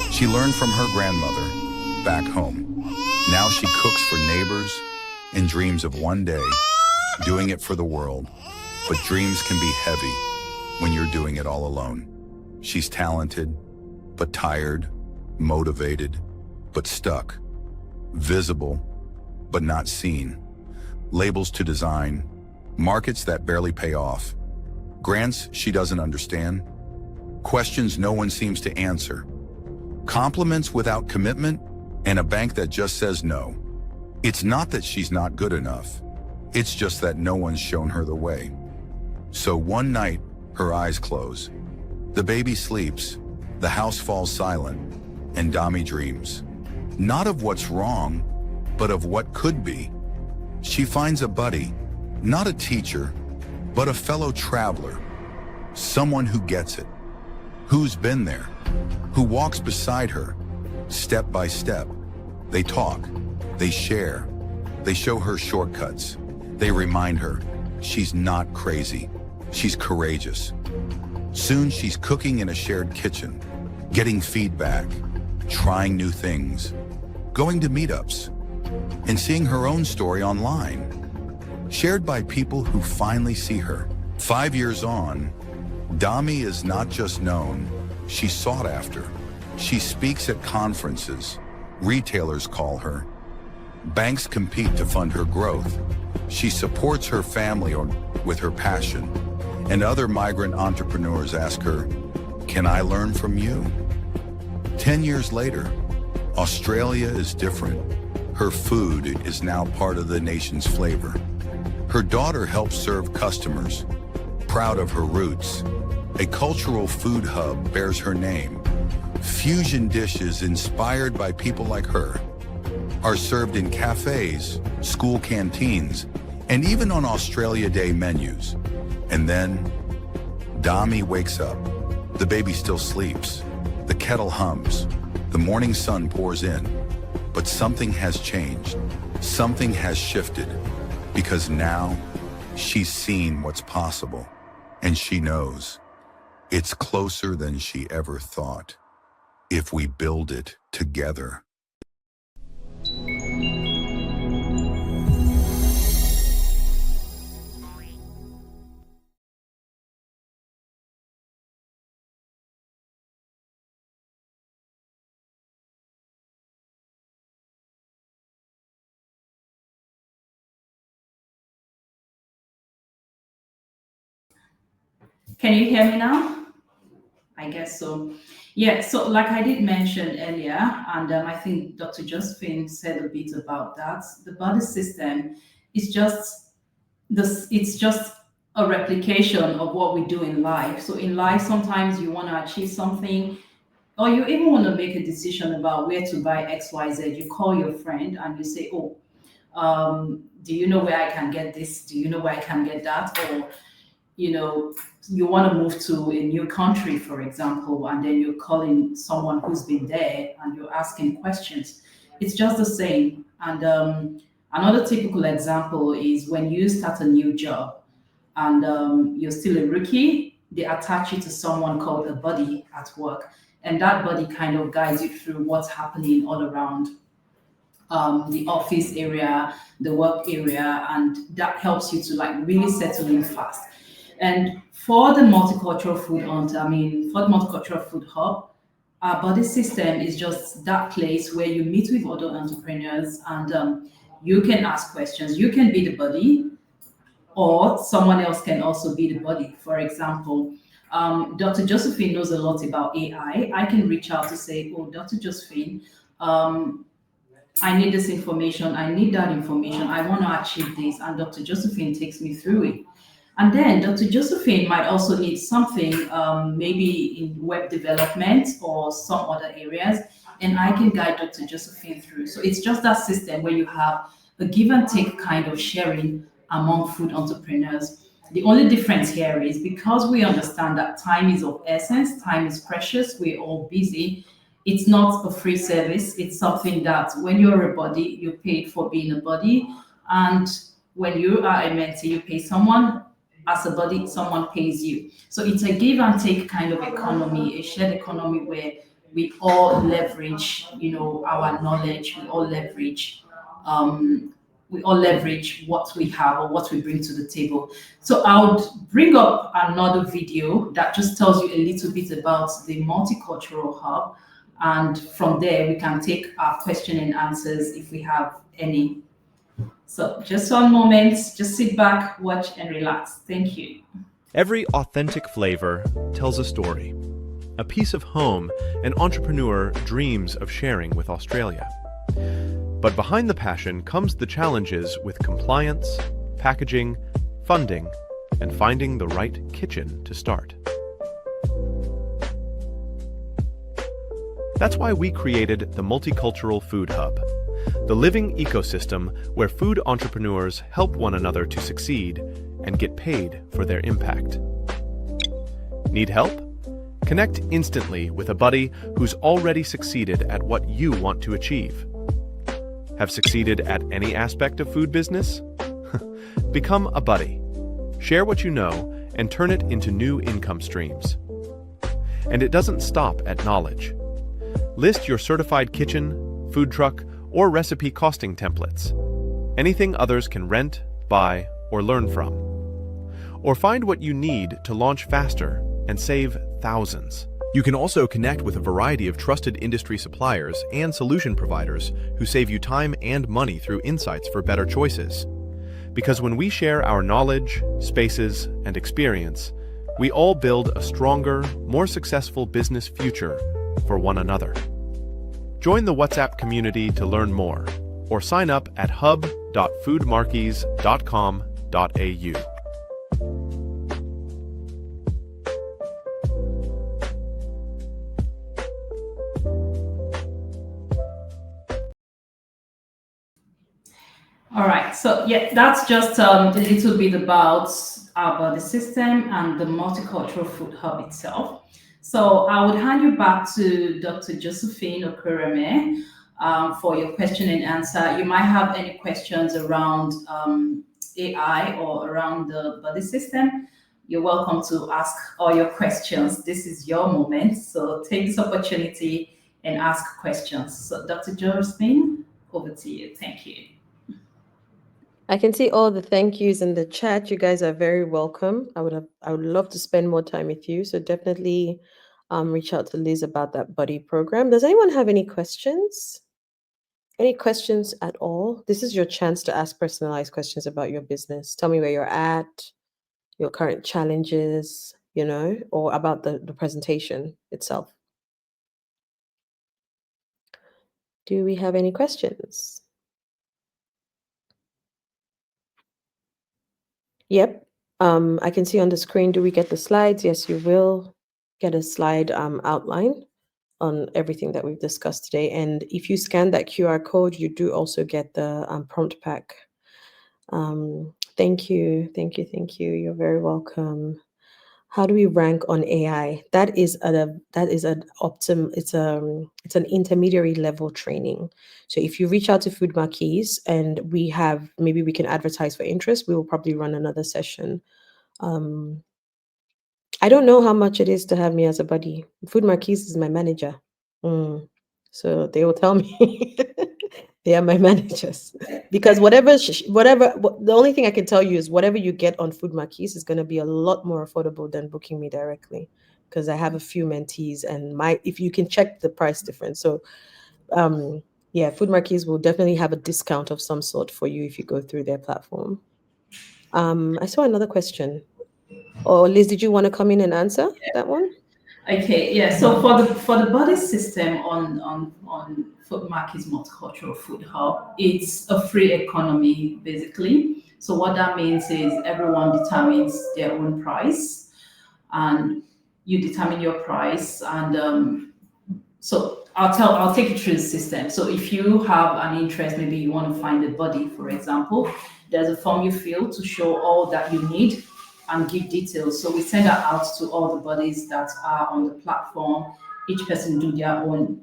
Speaker 7: She learned from her grandmother back home. Now she cooks for neighbors and dreams of one day doing it for the world. But dreams can be heavy when you're doing it all alone. She's talented, but tired, motivated, but stuck, visible, but not seen, labels to design, markets that barely pay off, grants she doesn't understand, questions no one seems to answer, compliments without commitment, and a bank that just says no. It's not that she's not good enough, it's just that no one's shown her the way. So one night, her eyes close. The baby sleeps, the house falls silent, and Dami dreams. Not of what's wrong, but of what could be. She finds a buddy, not a teacher, but a fellow traveler. Someone who gets it, who's been there, who walks beside her, step by step. They talk, they share, they show her shortcuts. They remind her she's not crazy, she's courageous. Soon she's cooking in a shared kitchen, getting feedback, trying new things, going to meetups, and seeing her own story online, shared by people who finally see her. 5 years on, Dami is not just known, she's sought after. She speaks at conferences, retailers call her, banks compete to fund her growth. She supports her family with her passion. And other migrant entrepreneurs ask her, "Can I learn from you?" 10 years later, Australia is different. Her food is now part of the nation's flavor. Her daughter helps serve customers, proud of her roots. A cultural food hub bears her name. Fusion dishes inspired by people like her are served in cafes, school canteens, and even on Australia Day menus. And then, Dami wakes up. The baby still sleeps. The kettle hums. The morning sun pours in. But something has changed. Something has shifted. Because now, she's seen what's possible. And she knows it's closer than she ever thought. If we build it together.
Speaker 5: Can you hear me now? I guess so. Yeah, so like I did mention earlier, and I think Dr. Josephine said a bit about that. The body system is just this, it's just a replication of what we do in life. So in life, sometimes you want to achieve something, or you even want to make a decision about where to buy XYZ. You call your friend and you say, oh, do you know where I can get this? Do you know where I can get that? Or you want to move to a new country, for example, and then you're calling someone who's been there and you're asking questions. It's just the same. And another typical example is when you start a new job and you're still a rookie, they attach you to someone called a buddy at work. And that buddy kind of guides you through what's happening all around the office area, the work area, and that helps you to like really settle in fast. And for the multicultural food for the multicultural food hub, our body system is just that place where you meet with other entrepreneurs and you can ask questions. You can be the buddy, or someone else can also be the buddy. For example, Dr. Josephine knows a lot about AI. I can reach out to say, oh, Dr. Josephine, I need this information. I need that information. I want to achieve this. And Dr. Josephine takes me through it. And then Dr. Josephine might also need something, maybe in web development or some other areas, and I can guide Dr. Josephine through. So it's just that system where you have a give and take kind of sharing among food entrepreneurs. The only difference here is because we understand that time is of essence, time is precious, we're all busy. It's not a free service. It's something that when you're a buddy, you're paid for being a buddy. And when you are a mentee, you pay someone. As a buddy, someone pays you. So it's a give and take kind of economy, a shared economy where we all leverage, our knowledge. We all leverage what we have or what we bring to the table. So I would bring up another video that just tells you a little bit about the multicultural hub. And from there, we can take our question and answers if we have any. So just one moment, just sit back, watch and relax. Thank you.
Speaker 1: Every authentic flavor tells a story. A piece of home an entrepreneur dreams of sharing with Australia. But behind the passion comes the challenges with compliance, packaging, funding, and finding the right kitchen to start. That's why we created the Multicultural Food Hub, the living ecosystem where food entrepreneurs help one another to succeed and get paid for their impact. Need help? Connect instantly with a buddy who's already succeeded at what you want to achieve. Have succeeded at any aspect of food business? Become a buddy. Share what you know and turn it into new income streams. And it doesn't stop at knowledge. List your certified kitchen, food truck, or recipe costing templates. Anything others can rent, buy, or learn from. Or find what you need to launch faster and save thousands. You can also connect with a variety of trusted industry suppliers and solution providers who save you time and money through insights for better choices. Because when we share our knowledge, spaces, and experience, we all build a stronger, more successful business future for one another. Join the WhatsApp community to learn more, or sign up at hub.foodmarkies.com.au.
Speaker 5: All right, so yeah, that's just a little bit about our body system and the Multicultural Food Hub itself. So I would hand you back to Dr. Josephine Okoreme, for your question and answer. You might have any questions around AI or around the body system. You're welcome to ask all your questions. This is your moment. So take this opportunity and ask questions. So Dr. Josephine, over to you. Thank you.
Speaker 6: I can see all the thank yous in the chat. You guys are very welcome. I would love to spend more time with you. So definitely reach out to Liz about that buddy program. Does anyone have any questions? Any questions at all? This is your chance to ask personalized questions about your business. Tell me where you're at, your current challenges, or about the presentation itself. Do we have any questions? Yep. I can see on the screen, do we get the slides? Yes, you will get a slide outline on everything that we've discussed today. And if you scan that QR code, you do also get the prompt pack. Thank you. You're very welcome. How do we rank on AI? That is an intermediary level training. So if you reach out to Food Marquise and maybe we can advertise for interest, we will probably run another session. I don't know how much it is to have me as a buddy. Food Marquise is my manager. So they will tell me. They are my managers. Because the only thing I can tell you is whatever you get on Food Marquise is going to be a lot more affordable than booking me directly, because I have a few mentees and if you can check the price difference. So yeah, Food Marquise will definitely have a discount of some sort for you if you go through their platform. I saw another question. Or Liz, did you want to come in and answer that one?
Speaker 5: Okay, yeah. So for the body system on Food Marquise Multicultural Food Hub, it's a free economy basically. So what that means is everyone determines their own price, and you determine your price. And so I'll take you through the system. So if you have an interest, maybe you want to find a body, for example, there's a form you fill to show all that you need and give details. So we send that out to all the bodies that are on the platform. Each person do their own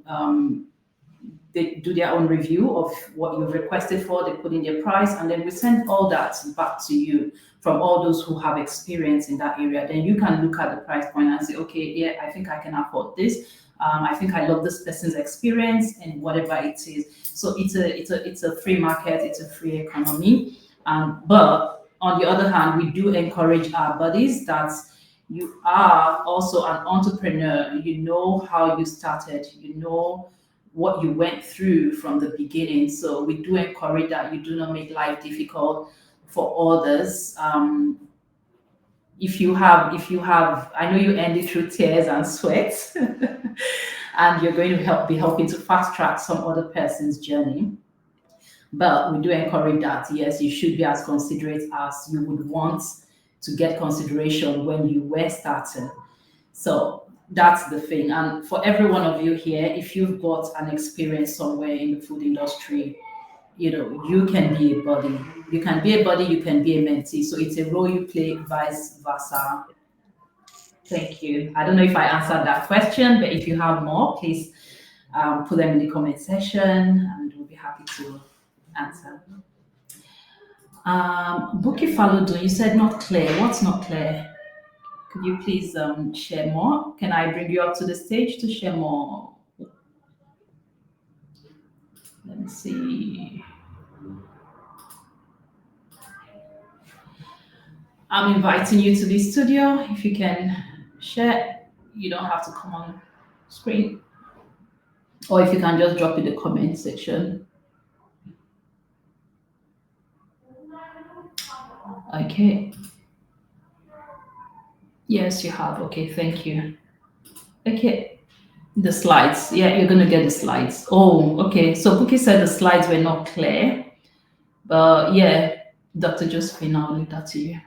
Speaker 5: review of what you've requested for. They put in their price, and then we send all that back to you from all those who have experience in that area. Then you can look at the price point and say, okay, yeah, I think I can afford this. I think I love this person's experience and whatever it is. So it's a free market. It's a free economy. But on the other hand, we do encourage our buddies that you are also an entrepreneur. You know how you started. You know what you went through from the beginning. So we do encourage that you do not make life difficult for others. If you have, I know you ended through tears and sweat, and you're going to be helping to fast track some other person's journey. But we do encourage that, yes, you should be as considerate as you would want to get consideration when you were starting. So that's the thing. And for every one of you here, if you've got an experience somewhere in the food industry, you can be a buddy. You can be a buddy, you can be a mentee. So it's a role you play, vice versa. Thank you. I don't know if I answered that question, but if you have more, please put them in the comment section and we'll be happy to answer. Buki Faludo, you said not clear. What's not clear? Could you please share more? Can I bring you up to the stage to share more? Let me see. I'm inviting you to the studio. If you can share, you don't have to come on screen. Or if you can just drop in the comment section. Okay. Yes, you have. Okay, thank you. Okay. The slides. Yeah, you're going to get the slides. Oh, okay. So Buki said the slides were not clear. But yeah, Dr. Josephine, I'll leave that to you.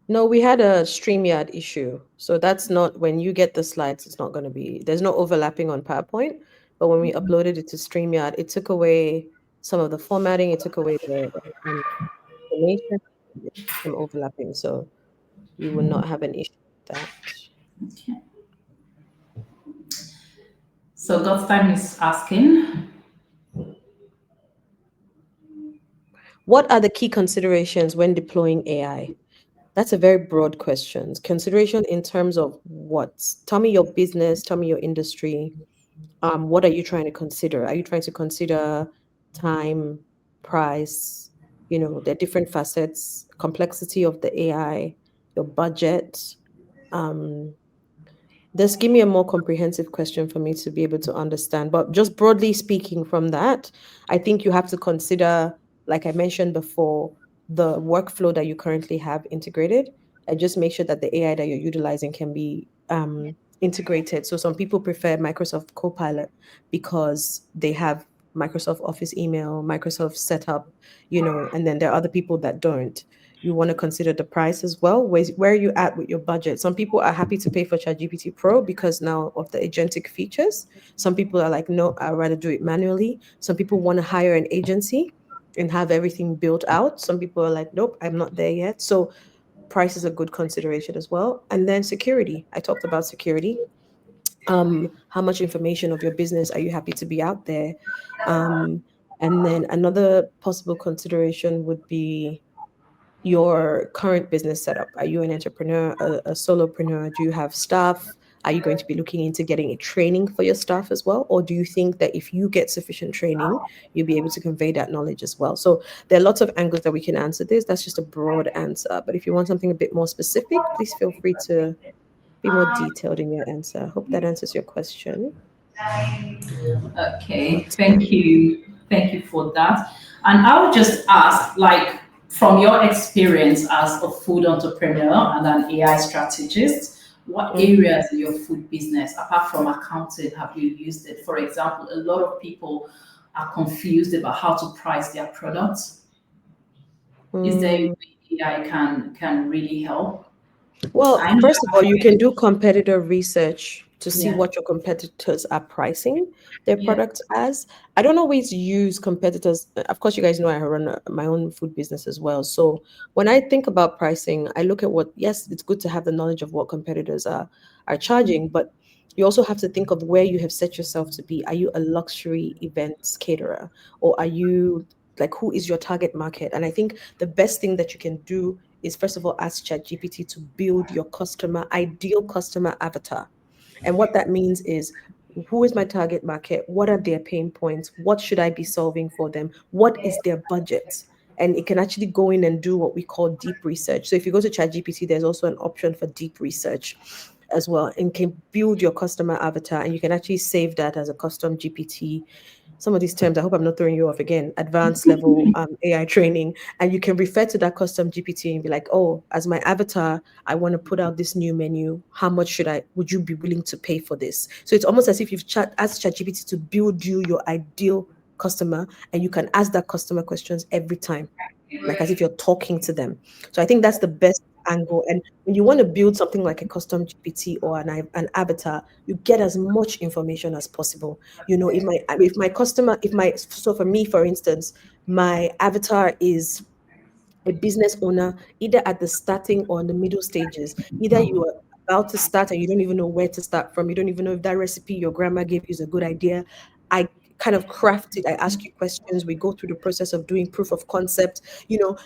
Speaker 6: No, we had a StreamYard issue. So that's not, when you get the slides, it's not going to be, there's no overlapping on PowerPoint. But when we uploaded it to StreamYard, it took away some of the formatting. It took away the information, some overlapping. So you will not have an issue with that.
Speaker 5: Okay. So God's time is asking,
Speaker 6: What are the key considerations when deploying AI? That's a very broad question. Consideration in terms of what? Tell me your business, tell me your industry. What are you trying to consider? Are you trying to consider time, price, the different facets, complexity of the AI, your budget? Um, just give me a more comprehensive question for me to be able to understand. But just broadly speaking from that, I think you have to consider, like I mentioned before, the workflow that you currently have integrated, and just make sure that the AI that you're utilizing can be integrated. So some people prefer Microsoft Copilot because they have Microsoft Office email, Microsoft setup, and then there are other people that don't. You want to consider the price as well. Where are you at with your budget? Some people are happy to pay for ChatGPT Pro because now of the agentic features. Some people are like, no, I'd rather do it manually. Some people want to hire an agency and have everything built out. Some people are like, nope, I'm not there yet. So price is a good consideration as well. And then security. I talked about security. How much information of your business are you happy to be out there? And then another possible consideration would be your current business setup. Are you an entrepreneur, a solopreneur? Do you have staff? Are you going to be looking into getting a training for your staff as well? Or do you think that if you get sufficient training, you'll be able to convey that knowledge as well? So there are lots of angles that we can answer this. That's just a broad answer. But if you want something a bit more specific, please feel free to be more detailed in your answer. I hope that answers your question.
Speaker 5: Okay, thank you. Thank you for that. And I would just ask, like, from your experience as a food entrepreneur and an AI strategist, what areas in your food business, apart from accounting, have you used it? For example, a lot of people are confused about how to price their products. Is there a way AI can really help?
Speaker 6: Well,
Speaker 5: I know.
Speaker 6: first of all, you can do competitor research to see
Speaker 5: Yeah.
Speaker 6: what your competitors are pricing their
Speaker 5: Yeah.
Speaker 6: products as. I don't always use competitors. Of course, you guys know I run my own food business as well. So when I think about pricing, I look at yes, it's good to have the knowledge of what competitors are charging, but you also have to think of where you have set yourself to be. Are you a luxury events caterer, or are you like, who is your target market? And I think the best thing that you can do is, first of all, ask ChatGPT to build your ideal customer avatar. And what that means is, who is my target market? What are their pain points? What should I be solving for them? What is their budget? And it can actually go in and do what we call deep research. So if you go to ChatGPT, there's also an option for deep research as well, and can build your customer avatar, and you can actually save that as a custom GPT. Some of these terms, I hope I'm not throwing you off again, advanced level AI training. And you can refer to that custom GPT and be like, oh, as my avatar, I want to put out this new menu. How much would you be willing to pay for this? So it's almost as if you've asked ChatGPT to build you your ideal customer, and you can ask that customer questions every time, like as if you're talking to them. So I think that's the best angle. And when you want to build something like a custom GPT or an avatar, you get as much information as possible. So for me, for instance, my avatar is a business owner, either at the starting or in the middle stages. Either you are about to start and you don't even know where to start from. You don't even know if that recipe your grandma gave you is a good idea. I kind of craft it. I ask you questions. We go through the process of doing proof of concept.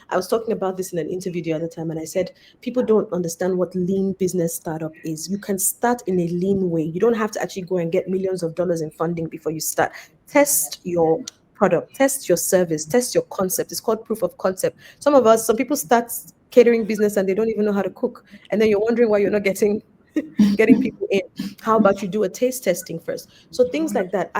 Speaker 6: I was talking about this in an interview the other time, and I said, people don't understand what lean business startup is. You can start in a lean way. You don't have to actually go and get millions of dollars in funding before you start. Test your product, test your service, test your concept. It's called proof of concept. Some people start catering business and they don't even know how to cook. And then you're wondering why you're not getting people in. How about you do a taste testing first? So things like that.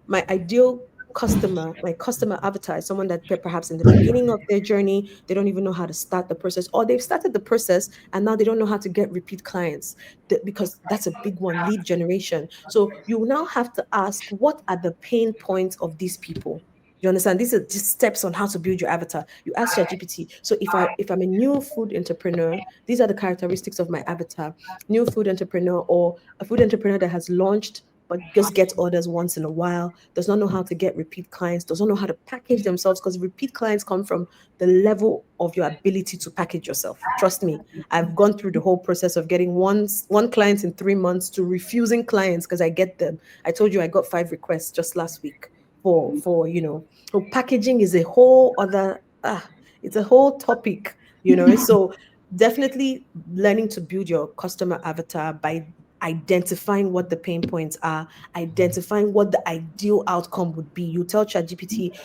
Speaker 6: My ideal customer, my customer avatar is someone that perhaps in the beginning of their journey, they don't even know how to start the process, or they've started the process and now they don't know how to get repeat clients, because that's a big one, lead generation. So you now have to ask, what are the pain points of these people? You understand? These are just steps on how to build your avatar. You ask ChatGPT. So if I'm a new food entrepreneur, these are the characteristics of my avatar. New food entrepreneur, or a food entrepreneur that has launched but just gets orders once in a while, does not know how to get repeat clients, does not know how to package themselves, because repeat clients come from the level of your ability to package yourself. Trust me, I've gone through the whole process of getting one client in 3 months to refusing clients because I get them. I told you I got 5 requests just last week for. So packaging is a whole other it's a whole topic, you know. So definitely learning to build your customer avatar by identifying what the pain points are, identifying what the ideal outcome would be. You tell ChatGPT,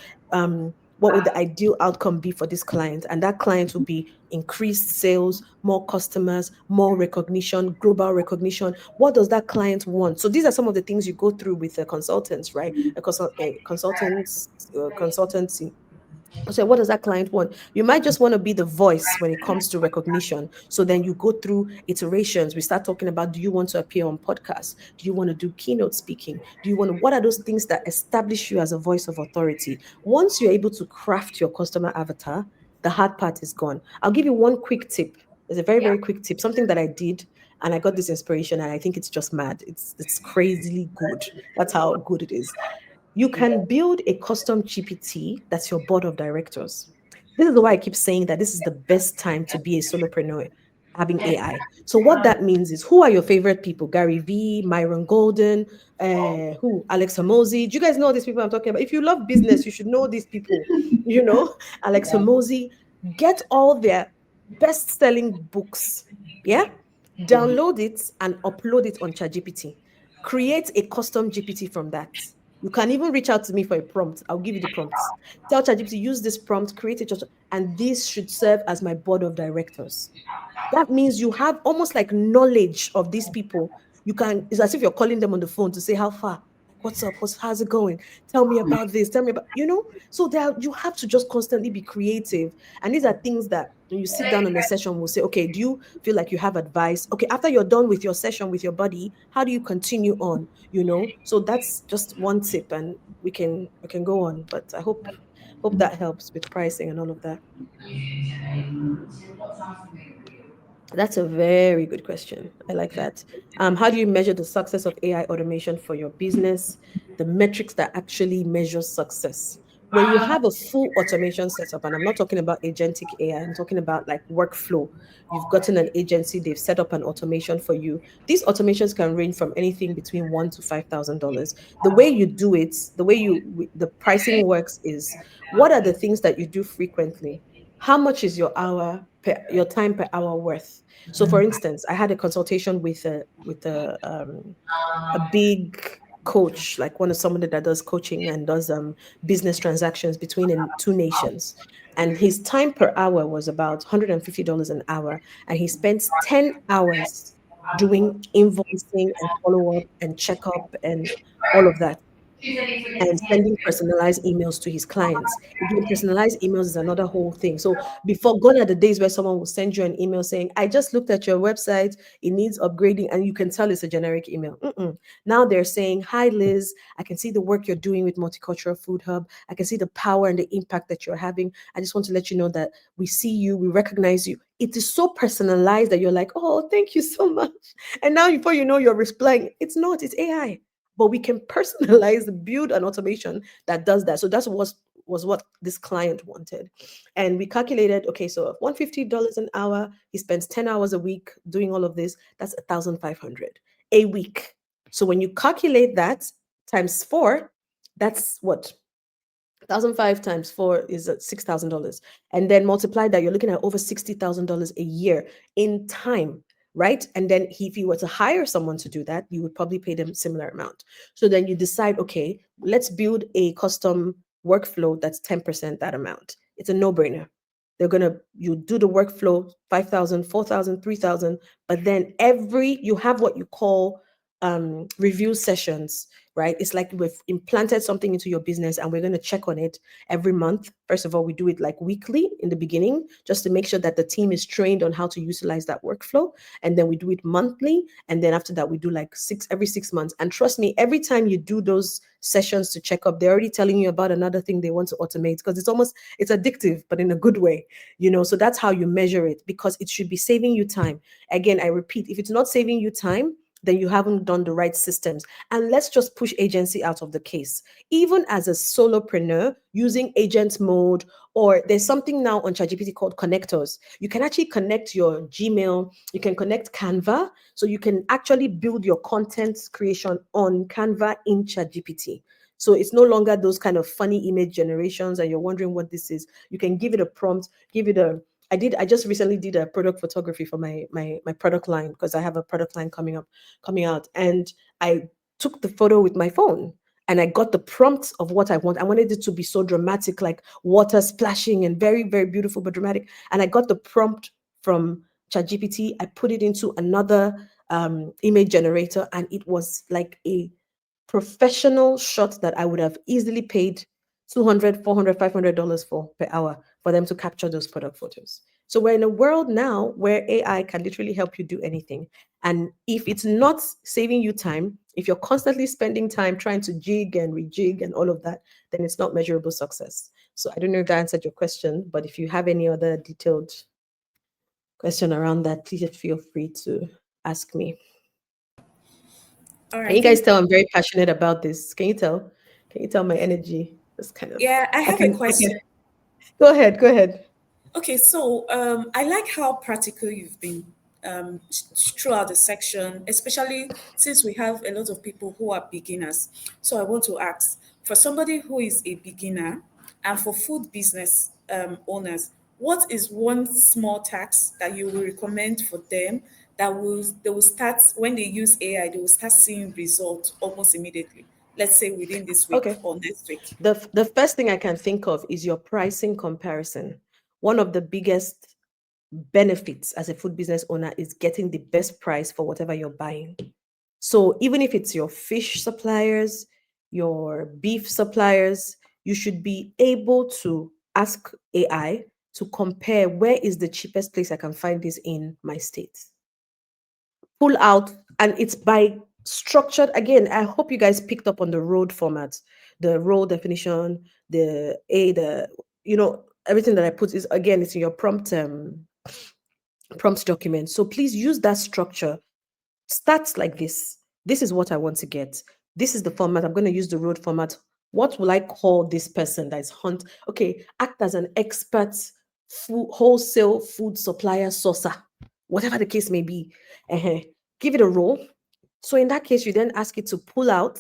Speaker 6: what would the ideal outcome be for this client? And that client will be increased sales, more customers, more recognition, global recognition. What does that client want? So these are some of the things you go through with the consultants, right? Consultancy. So what does that client want? You might just want to be the voice when it comes to recognition. So then you go through iterations. We start talking about, do you want to appear on podcasts? Do you want to do keynote speaking? Do you want to, what are those things that establish you as a voice of authority? Once you're able to craft your customer avatar, the hard part is gone. I'll give you one quick tip. It's a very, very quick tip, something that I did and I got this inspiration and I think it's just mad. It's crazily good. That's how good it is. You can build a custom GPT that's your board of directors. This is why I keep saying that this is the best time to be a solopreneur having AI. So what that means is, who are your favorite people? Gary Vee, Myron Golden, who? Alex Hormozi. Do you guys know these people I'm talking about? If you love business, you should know these people. You know, Alex Hormozi. Get all their best-selling books. Yeah, download it and upload it on ChatGPT. Create a custom GPT from that. You can even reach out to me for a prompt. I'll give you the prompts. Tell ChatGPT, use this prompt, create it, and this should serve as my board of directors. That means you have almost like knowledge of these people. You can, it's as if you're calling them on the phone to say, how far? What's up? How's it going? Tell me about this. Tell me about, you know? So there, you have to just constantly be creative. And these are things that when you sit down on a session, we'll say, okay, do you feel like you have advice? Okay, after you're done with your session with your buddy, how do you continue on? You know? So that's just one tip, and we can go on. But I hope that helps with pricing and all of that. That's a very good question. I like that. How do you measure the success of AI automation for your business? The metrics that actually measure success. When you have a full automation setup, and I'm not talking about agentic AI, I'm talking about like workflow. You've gotten an agency, they've set up an automation for you. These automations can range from anything between $1,000 to $5,000. The way you do it, the pricing works is, what are the things that you do frequently? How much is your time per hour worth? So, for instance, I had a consultation with a big coach, like somebody that does coaching and does business transactions between two nations. And his time per hour was about $150 an hour. And he spends 10 hours doing invoicing and follow-up and checkup and all of that, and sending personalized emails to his clients. Again, personalized emails is another whole thing. So before, gone are the days where someone will send you an email saying, I just looked at your website, it needs upgrading, and you can tell it's a generic email. Now they're saying, hi, Liz, I can see the work you're doing with Multicultural Food Hub. I can see the power and the impact that you're having. I just want to let you know that we see you, we recognize you. It is so personalized that you're like, oh, thank you so much. And now before you know, you're replying, it's AI. But we can personalize, build an automation that does that. So that's was what this client wanted. And we calculated, okay, so $150 an hour, he spends 10 hours a week doing all of this, that's $1,500 a week. So when you calculate that times 4, that's what? 1,500 times 4 is $6,000. And then multiply that, you're looking at over $60,000 a year in time. Right? And then if you were to hire someone to do that, you would probably pay them similar amount. So then you decide, okay, let's build a custom workflow that's 10% that amount. It's a no-brainer. You do the workflow, 5,000, 4,000, 3,000, but then you have what you call review sessions, right? It's like we've implanted something into your business and we're going to check on it every month. First of all, we do it like weekly in the beginning, just to make sure that the team is trained on how to utilize that workflow. And then we do it monthly. And then after that, we do like every 6 months. And trust me, every time you do those sessions to check up, they're already telling you about another thing they want to automate, because it's addictive, but in a good way, you know? So that's how you measure it, because it should be saving you time. Again, I repeat, if it's not saving you time, then you haven't done the right systems. And let's just push agency out of the case. Even as a solopreneur using agent mode, or there's something now on ChatGPT called connectors. You can actually connect your Gmail, you can connect Canva, so you can actually build your content creation on Canva in ChatGPT. So it's no longer those kind of funny image generations and you're wondering what this is. You can give it a prompt, give it a I just recently did a product photography for my product line because I have a product line coming out. And I took the photo with my phone and I got the prompts of what I want. I wanted it to be so dramatic, like water splashing and very, very beautiful but dramatic. And I got the prompt from ChatGPT. I put it into another image generator, and it was like a professional shot that I would have easily paid $200, $400, $500 for per hour for them to capture those product photos. So we're in a world now where AI can literally help you do anything. And if it's not saving you time, if you're constantly spending time trying to jig and rejig and all of that, then it's not measurable success. So I don't know if that answered your question, but if you have any other detailed question around that, please feel free to ask me.
Speaker 3: All right.
Speaker 6: Can you guys tell I'm very passionate about this? Can you tell? Can you tell my energy? That's kind of.
Speaker 3: Yeah, I have a question.
Speaker 6: Go ahead. Go ahead.
Speaker 3: Okay, so I like how practical you've been throughout the section, especially since we have a lot of people who are beginners. So I want to ask, for somebody who is a beginner and for food business owners, what is one small task that you will recommend for them that they will start when they use AI, they will start seeing results almost immediately? Let's say within this week
Speaker 6: Okay.
Speaker 3: or next week.
Speaker 6: The first thing I can think of is your pricing comparison. One of the biggest benefits as a food business owner is getting the best price for whatever you're buying. So even if it's your fish suppliers, your beef suppliers, you should be able to ask AI to compare where is the cheapest place I can find this in my state. Pull out, and it's by structured. Again, I hope you guys picked up on the road format, the role definition, the everything that I put is, again, it's in your prompt document. So please use that structure. Starts like this. This is what I want to get. This is the format. I'm going to use the road format. What will I call this person that is hunt? Okay, act as an expert wholesale food supplier sourcer, whatever the case may be. Give it a role. So in that case, you then ask it to pull out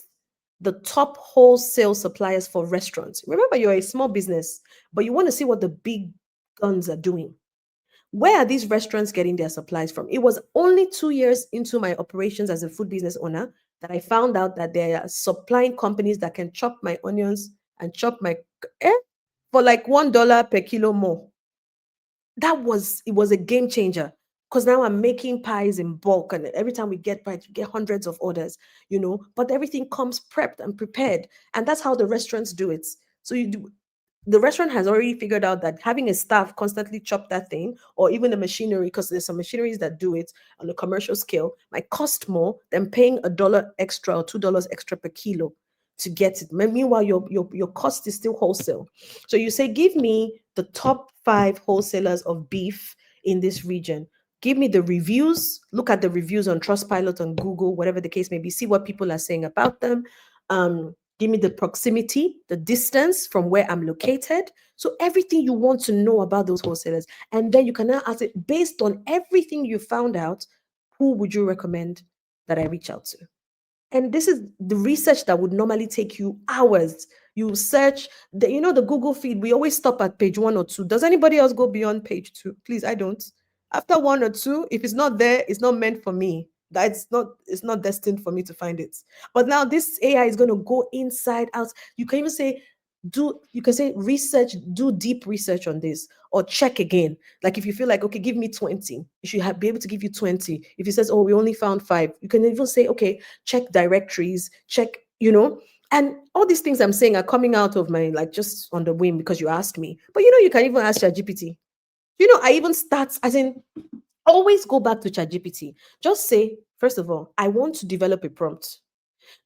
Speaker 6: the top wholesale suppliers for restaurants. Remember, you're a small business, but you want to see what the big guns are doing. Where are these restaurants getting their supplies from? It was only 2 years into my operations as a food business owner that I found out that there are supplying companies that can chop my onions and chop my for like $1 per kilo more. It was a game changer, because now I'm making pies in bulk, and every time we get pies, we get hundreds of orders, but everything comes prepped and prepared. And that's how the restaurants do it. So the restaurant has already figured out that having a staff constantly chop that thing, or even the machinery, because there's some machineries that do it on a commercial scale, might cost more than paying $1 extra or $2 extra per kilo to get it. Meanwhile, your cost is still wholesale. So you say, give me the top 5 wholesalers of beef in this region. Give me the reviews. Look at the reviews on Trustpilot, on Google, whatever the case may be. See what people are saying about them. Give me the proximity, the distance from where I'm located. So everything you want to know about those wholesalers. And then you can now ask it, based on everything you found out, who would you recommend that I reach out to? And this is the research that would normally take you hours. You search, the Google feed, we always stop at page 1 or 2. Does anybody else go beyond page 2? Please, I don't. After 1 or 2, if it's not there, it's not meant for me. It's not destined for me to find it. But now this AI is going to go inside out. You can even say, research, do deep research on this, or check again. Like if you feel like, okay, give me 20, it should be able to give you 20. If it says, oh, we only found 5, you can even say, okay, check directories, check, and all these things I'm saying are coming out of my, like, just on the whim because you asked me. But you can even ask ChatGPT. I even start, as in, always go back to ChatGPT. Just say, first of all, I want to develop a prompt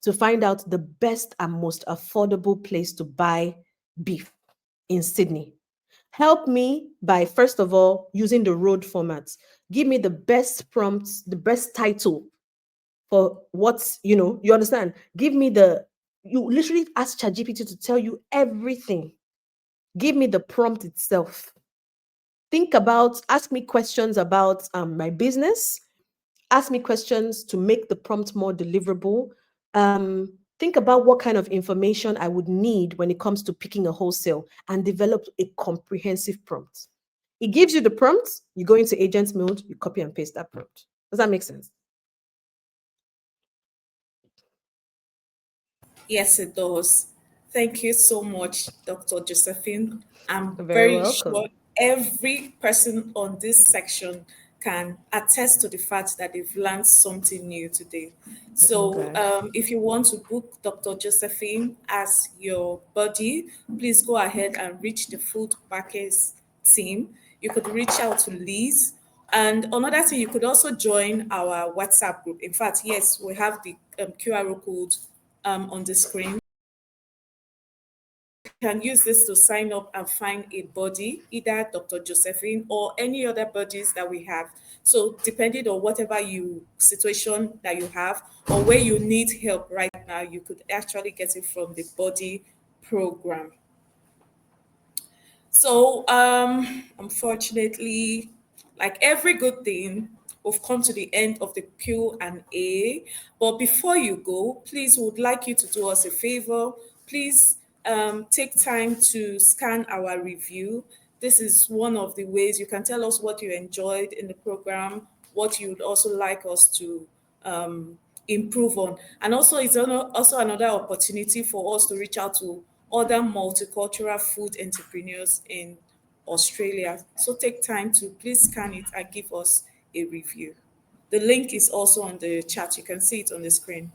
Speaker 6: to find out the best and most affordable place to buy beef in Sydney. Help me by, first of all, using the road format. Give me the best prompts, the best title for what's, you understand? Give me you literally ask ChatGPT to tell you everything. Give me the prompt itself. Ask me questions about my business. Ask me questions to make the prompt more deliverable. Think think about what kind of information I would need when it comes to picking a wholesale and develop a comprehensive prompt. It gives you the prompt, you go into agent mode, you copy and paste that prompt. Does that make sense?
Speaker 3: Yes, it does. Thank you so much, Dr. Josephine. I'm
Speaker 6: Very
Speaker 3: very
Speaker 6: welcome.
Speaker 3: sure every person on this section can attest to the fact that they've learned something new today. So,
Speaker 6: glad.
Speaker 3: if you want to book Dr. Josephine as your buddy, please go ahead and reach the Food Backers team. You could reach out to Liz. And another thing, you could also join our WhatsApp group. In fact, yes, we have the QR code on the screen. You can use this to sign up and find a buddy, either Dr. Josephine or any other buddies that we have. So depending on whatever situation that you have or where you need help right now, you could actually get it from the buddy program. So unfortunately, like every good thing, we've come to the end of the Q&A. But before you go, please would like you to do us a favor. Please take time to scan our review. This is one of the ways you can tell us what you enjoyed in the program, what you'd also like us to improve on. And also, it's also another opportunity for us to reach out to other multicultural food entrepreneurs in Australia. So take time to please scan it and give us a review. The link is also on the chat. You can see it on the screen.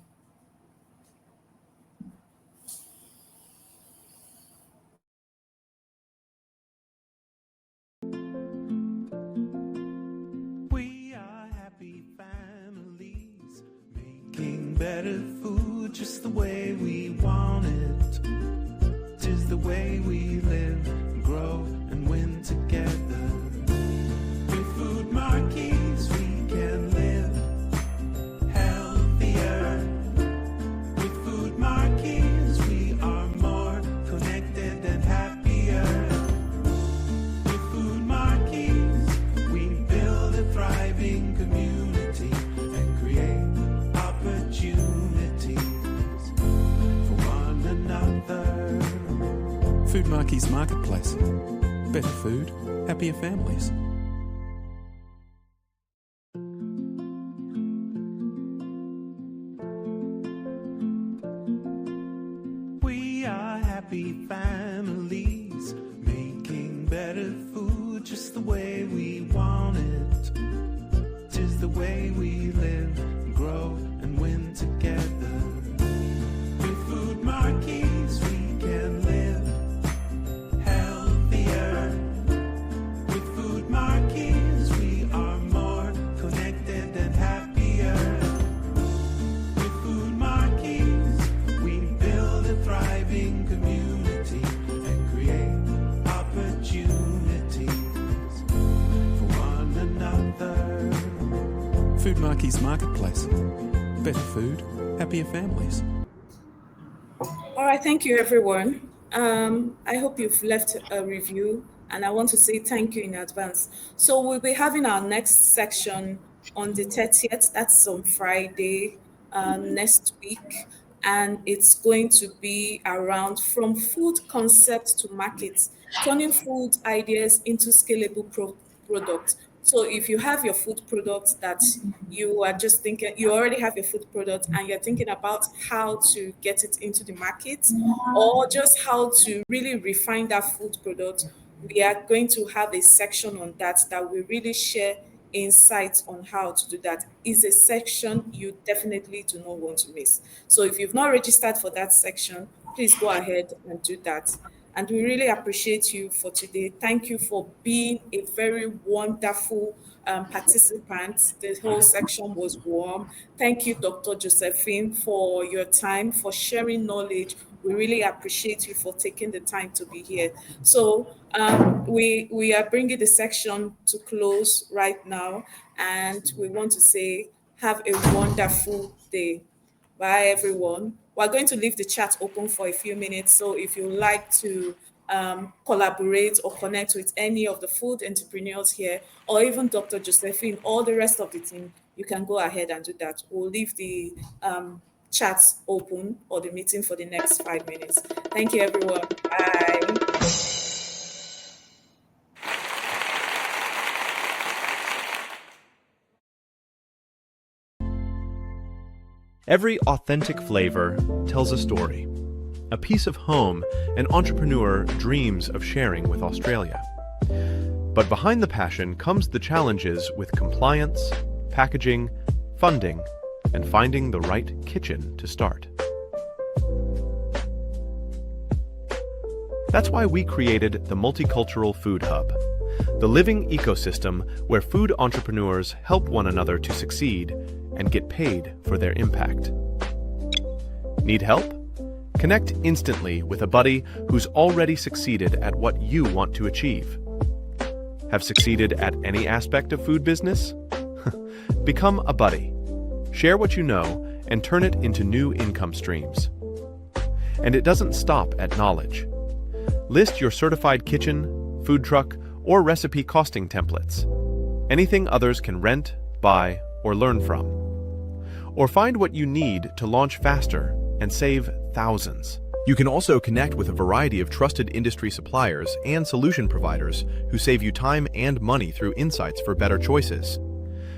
Speaker 4: We are happy families making better food just the way we want it. 'Tis the way we live, grow, and win together. With Food Marquis, we can live healthier. With Food Marquis, we are more connected and happier. With Food Marquis, we build a thriving community and create opportunities for one another. Food Marquis Marketplace. Better food, happier families. We are happy families making better food just the way we want it. 'Tis the way we live, grow, and win together. With Food Marquis, we can live healthier. With Food Marquis, we are more connected and happier. With Food Marquis, we build a thriving community and create opportunities for one another. Food Marquis Marketplace. Better food, happier families.
Speaker 3: All right, thank you, everyone. I hope you've left a review, and I want to say thank you in advance. So we'll be having our next section on the 30th. That's on Friday next week, and it's going to be around from food concept to market, turning food ideas into scalable products. So if you have your food product that you are just thinking, you already have your food product and you're thinking about how to get it into the market or just how to really refine that food product, we are going to have a section on that will really share insights on how to do that. Is a section you definitely do not want to miss. So if you've not registered for that section, please go ahead and do that. And we really appreciate you for today. Thank you for being a very wonderful participant. The whole section was warm. Thank you, Dr. Josephine, for your time, for sharing knowledge. We really appreciate you for taking the time to be here. So we are bringing the section to close right now, and we want to say have a wonderful day. Bye, everyone. We're going to leave the chat open for a few minutes. So if you like to collaborate or connect with any of the food entrepreneurs here, or even Dr. Josephine or the rest of the team, you can go ahead and do that. We'll leave the chats open or the meeting for the next 5 minutes. Thank you, everyone. Bye.
Speaker 1: Every authentic flavor tells a story. A piece of home an entrepreneur dreams of sharing with Australia. But behind the passion comes the challenges with compliance, packaging, funding, and finding the right kitchen to start. That's why we created the Multicultural Food Hub, the living ecosystem where food entrepreneurs help one another to succeed and get paid for their impact. Need help? Connect instantly with a buddy who's already succeeded at what you want to achieve. Have succeeded at any aspect of food business? Become a buddy. Share what you know and turn it into new income streams. And it doesn't stop at knowledge. List your certified kitchen, food truck, or recipe costing templates. Anything others can rent, buy, or learn from. Or find what you need to launch faster and save thousands. You can also connect with a variety of trusted industry suppliers and solution providers who save you time and money through insights for better choices.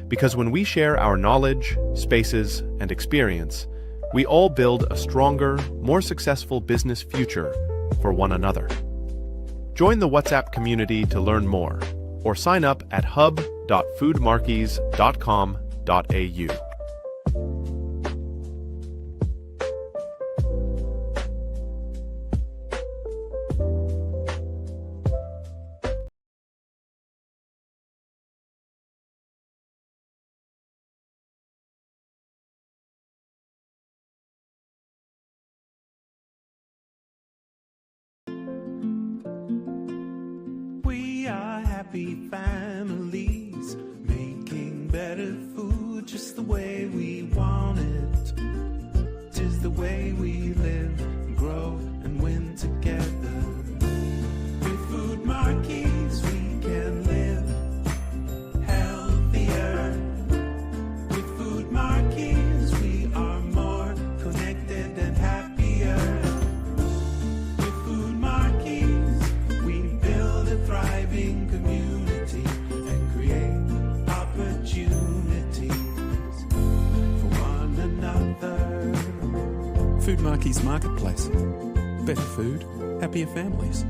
Speaker 1: Because when we share our knowledge, spaces, and experience, we all build a stronger, more successful business future for one another. Join the WhatsApp community to learn more, or sign up at hub.foodmarkies.com.au.
Speaker 4: We are happy families, making better food just the way we want it. 'Tis the way we live, grow, and win together. With Food Markies, we can live healthier. With Food Markies, we are more connected and happier. With Food Markies, we build a thriving community and create opportunities for one another.
Speaker 8: Food Markies Marketplace. Better food, happier families.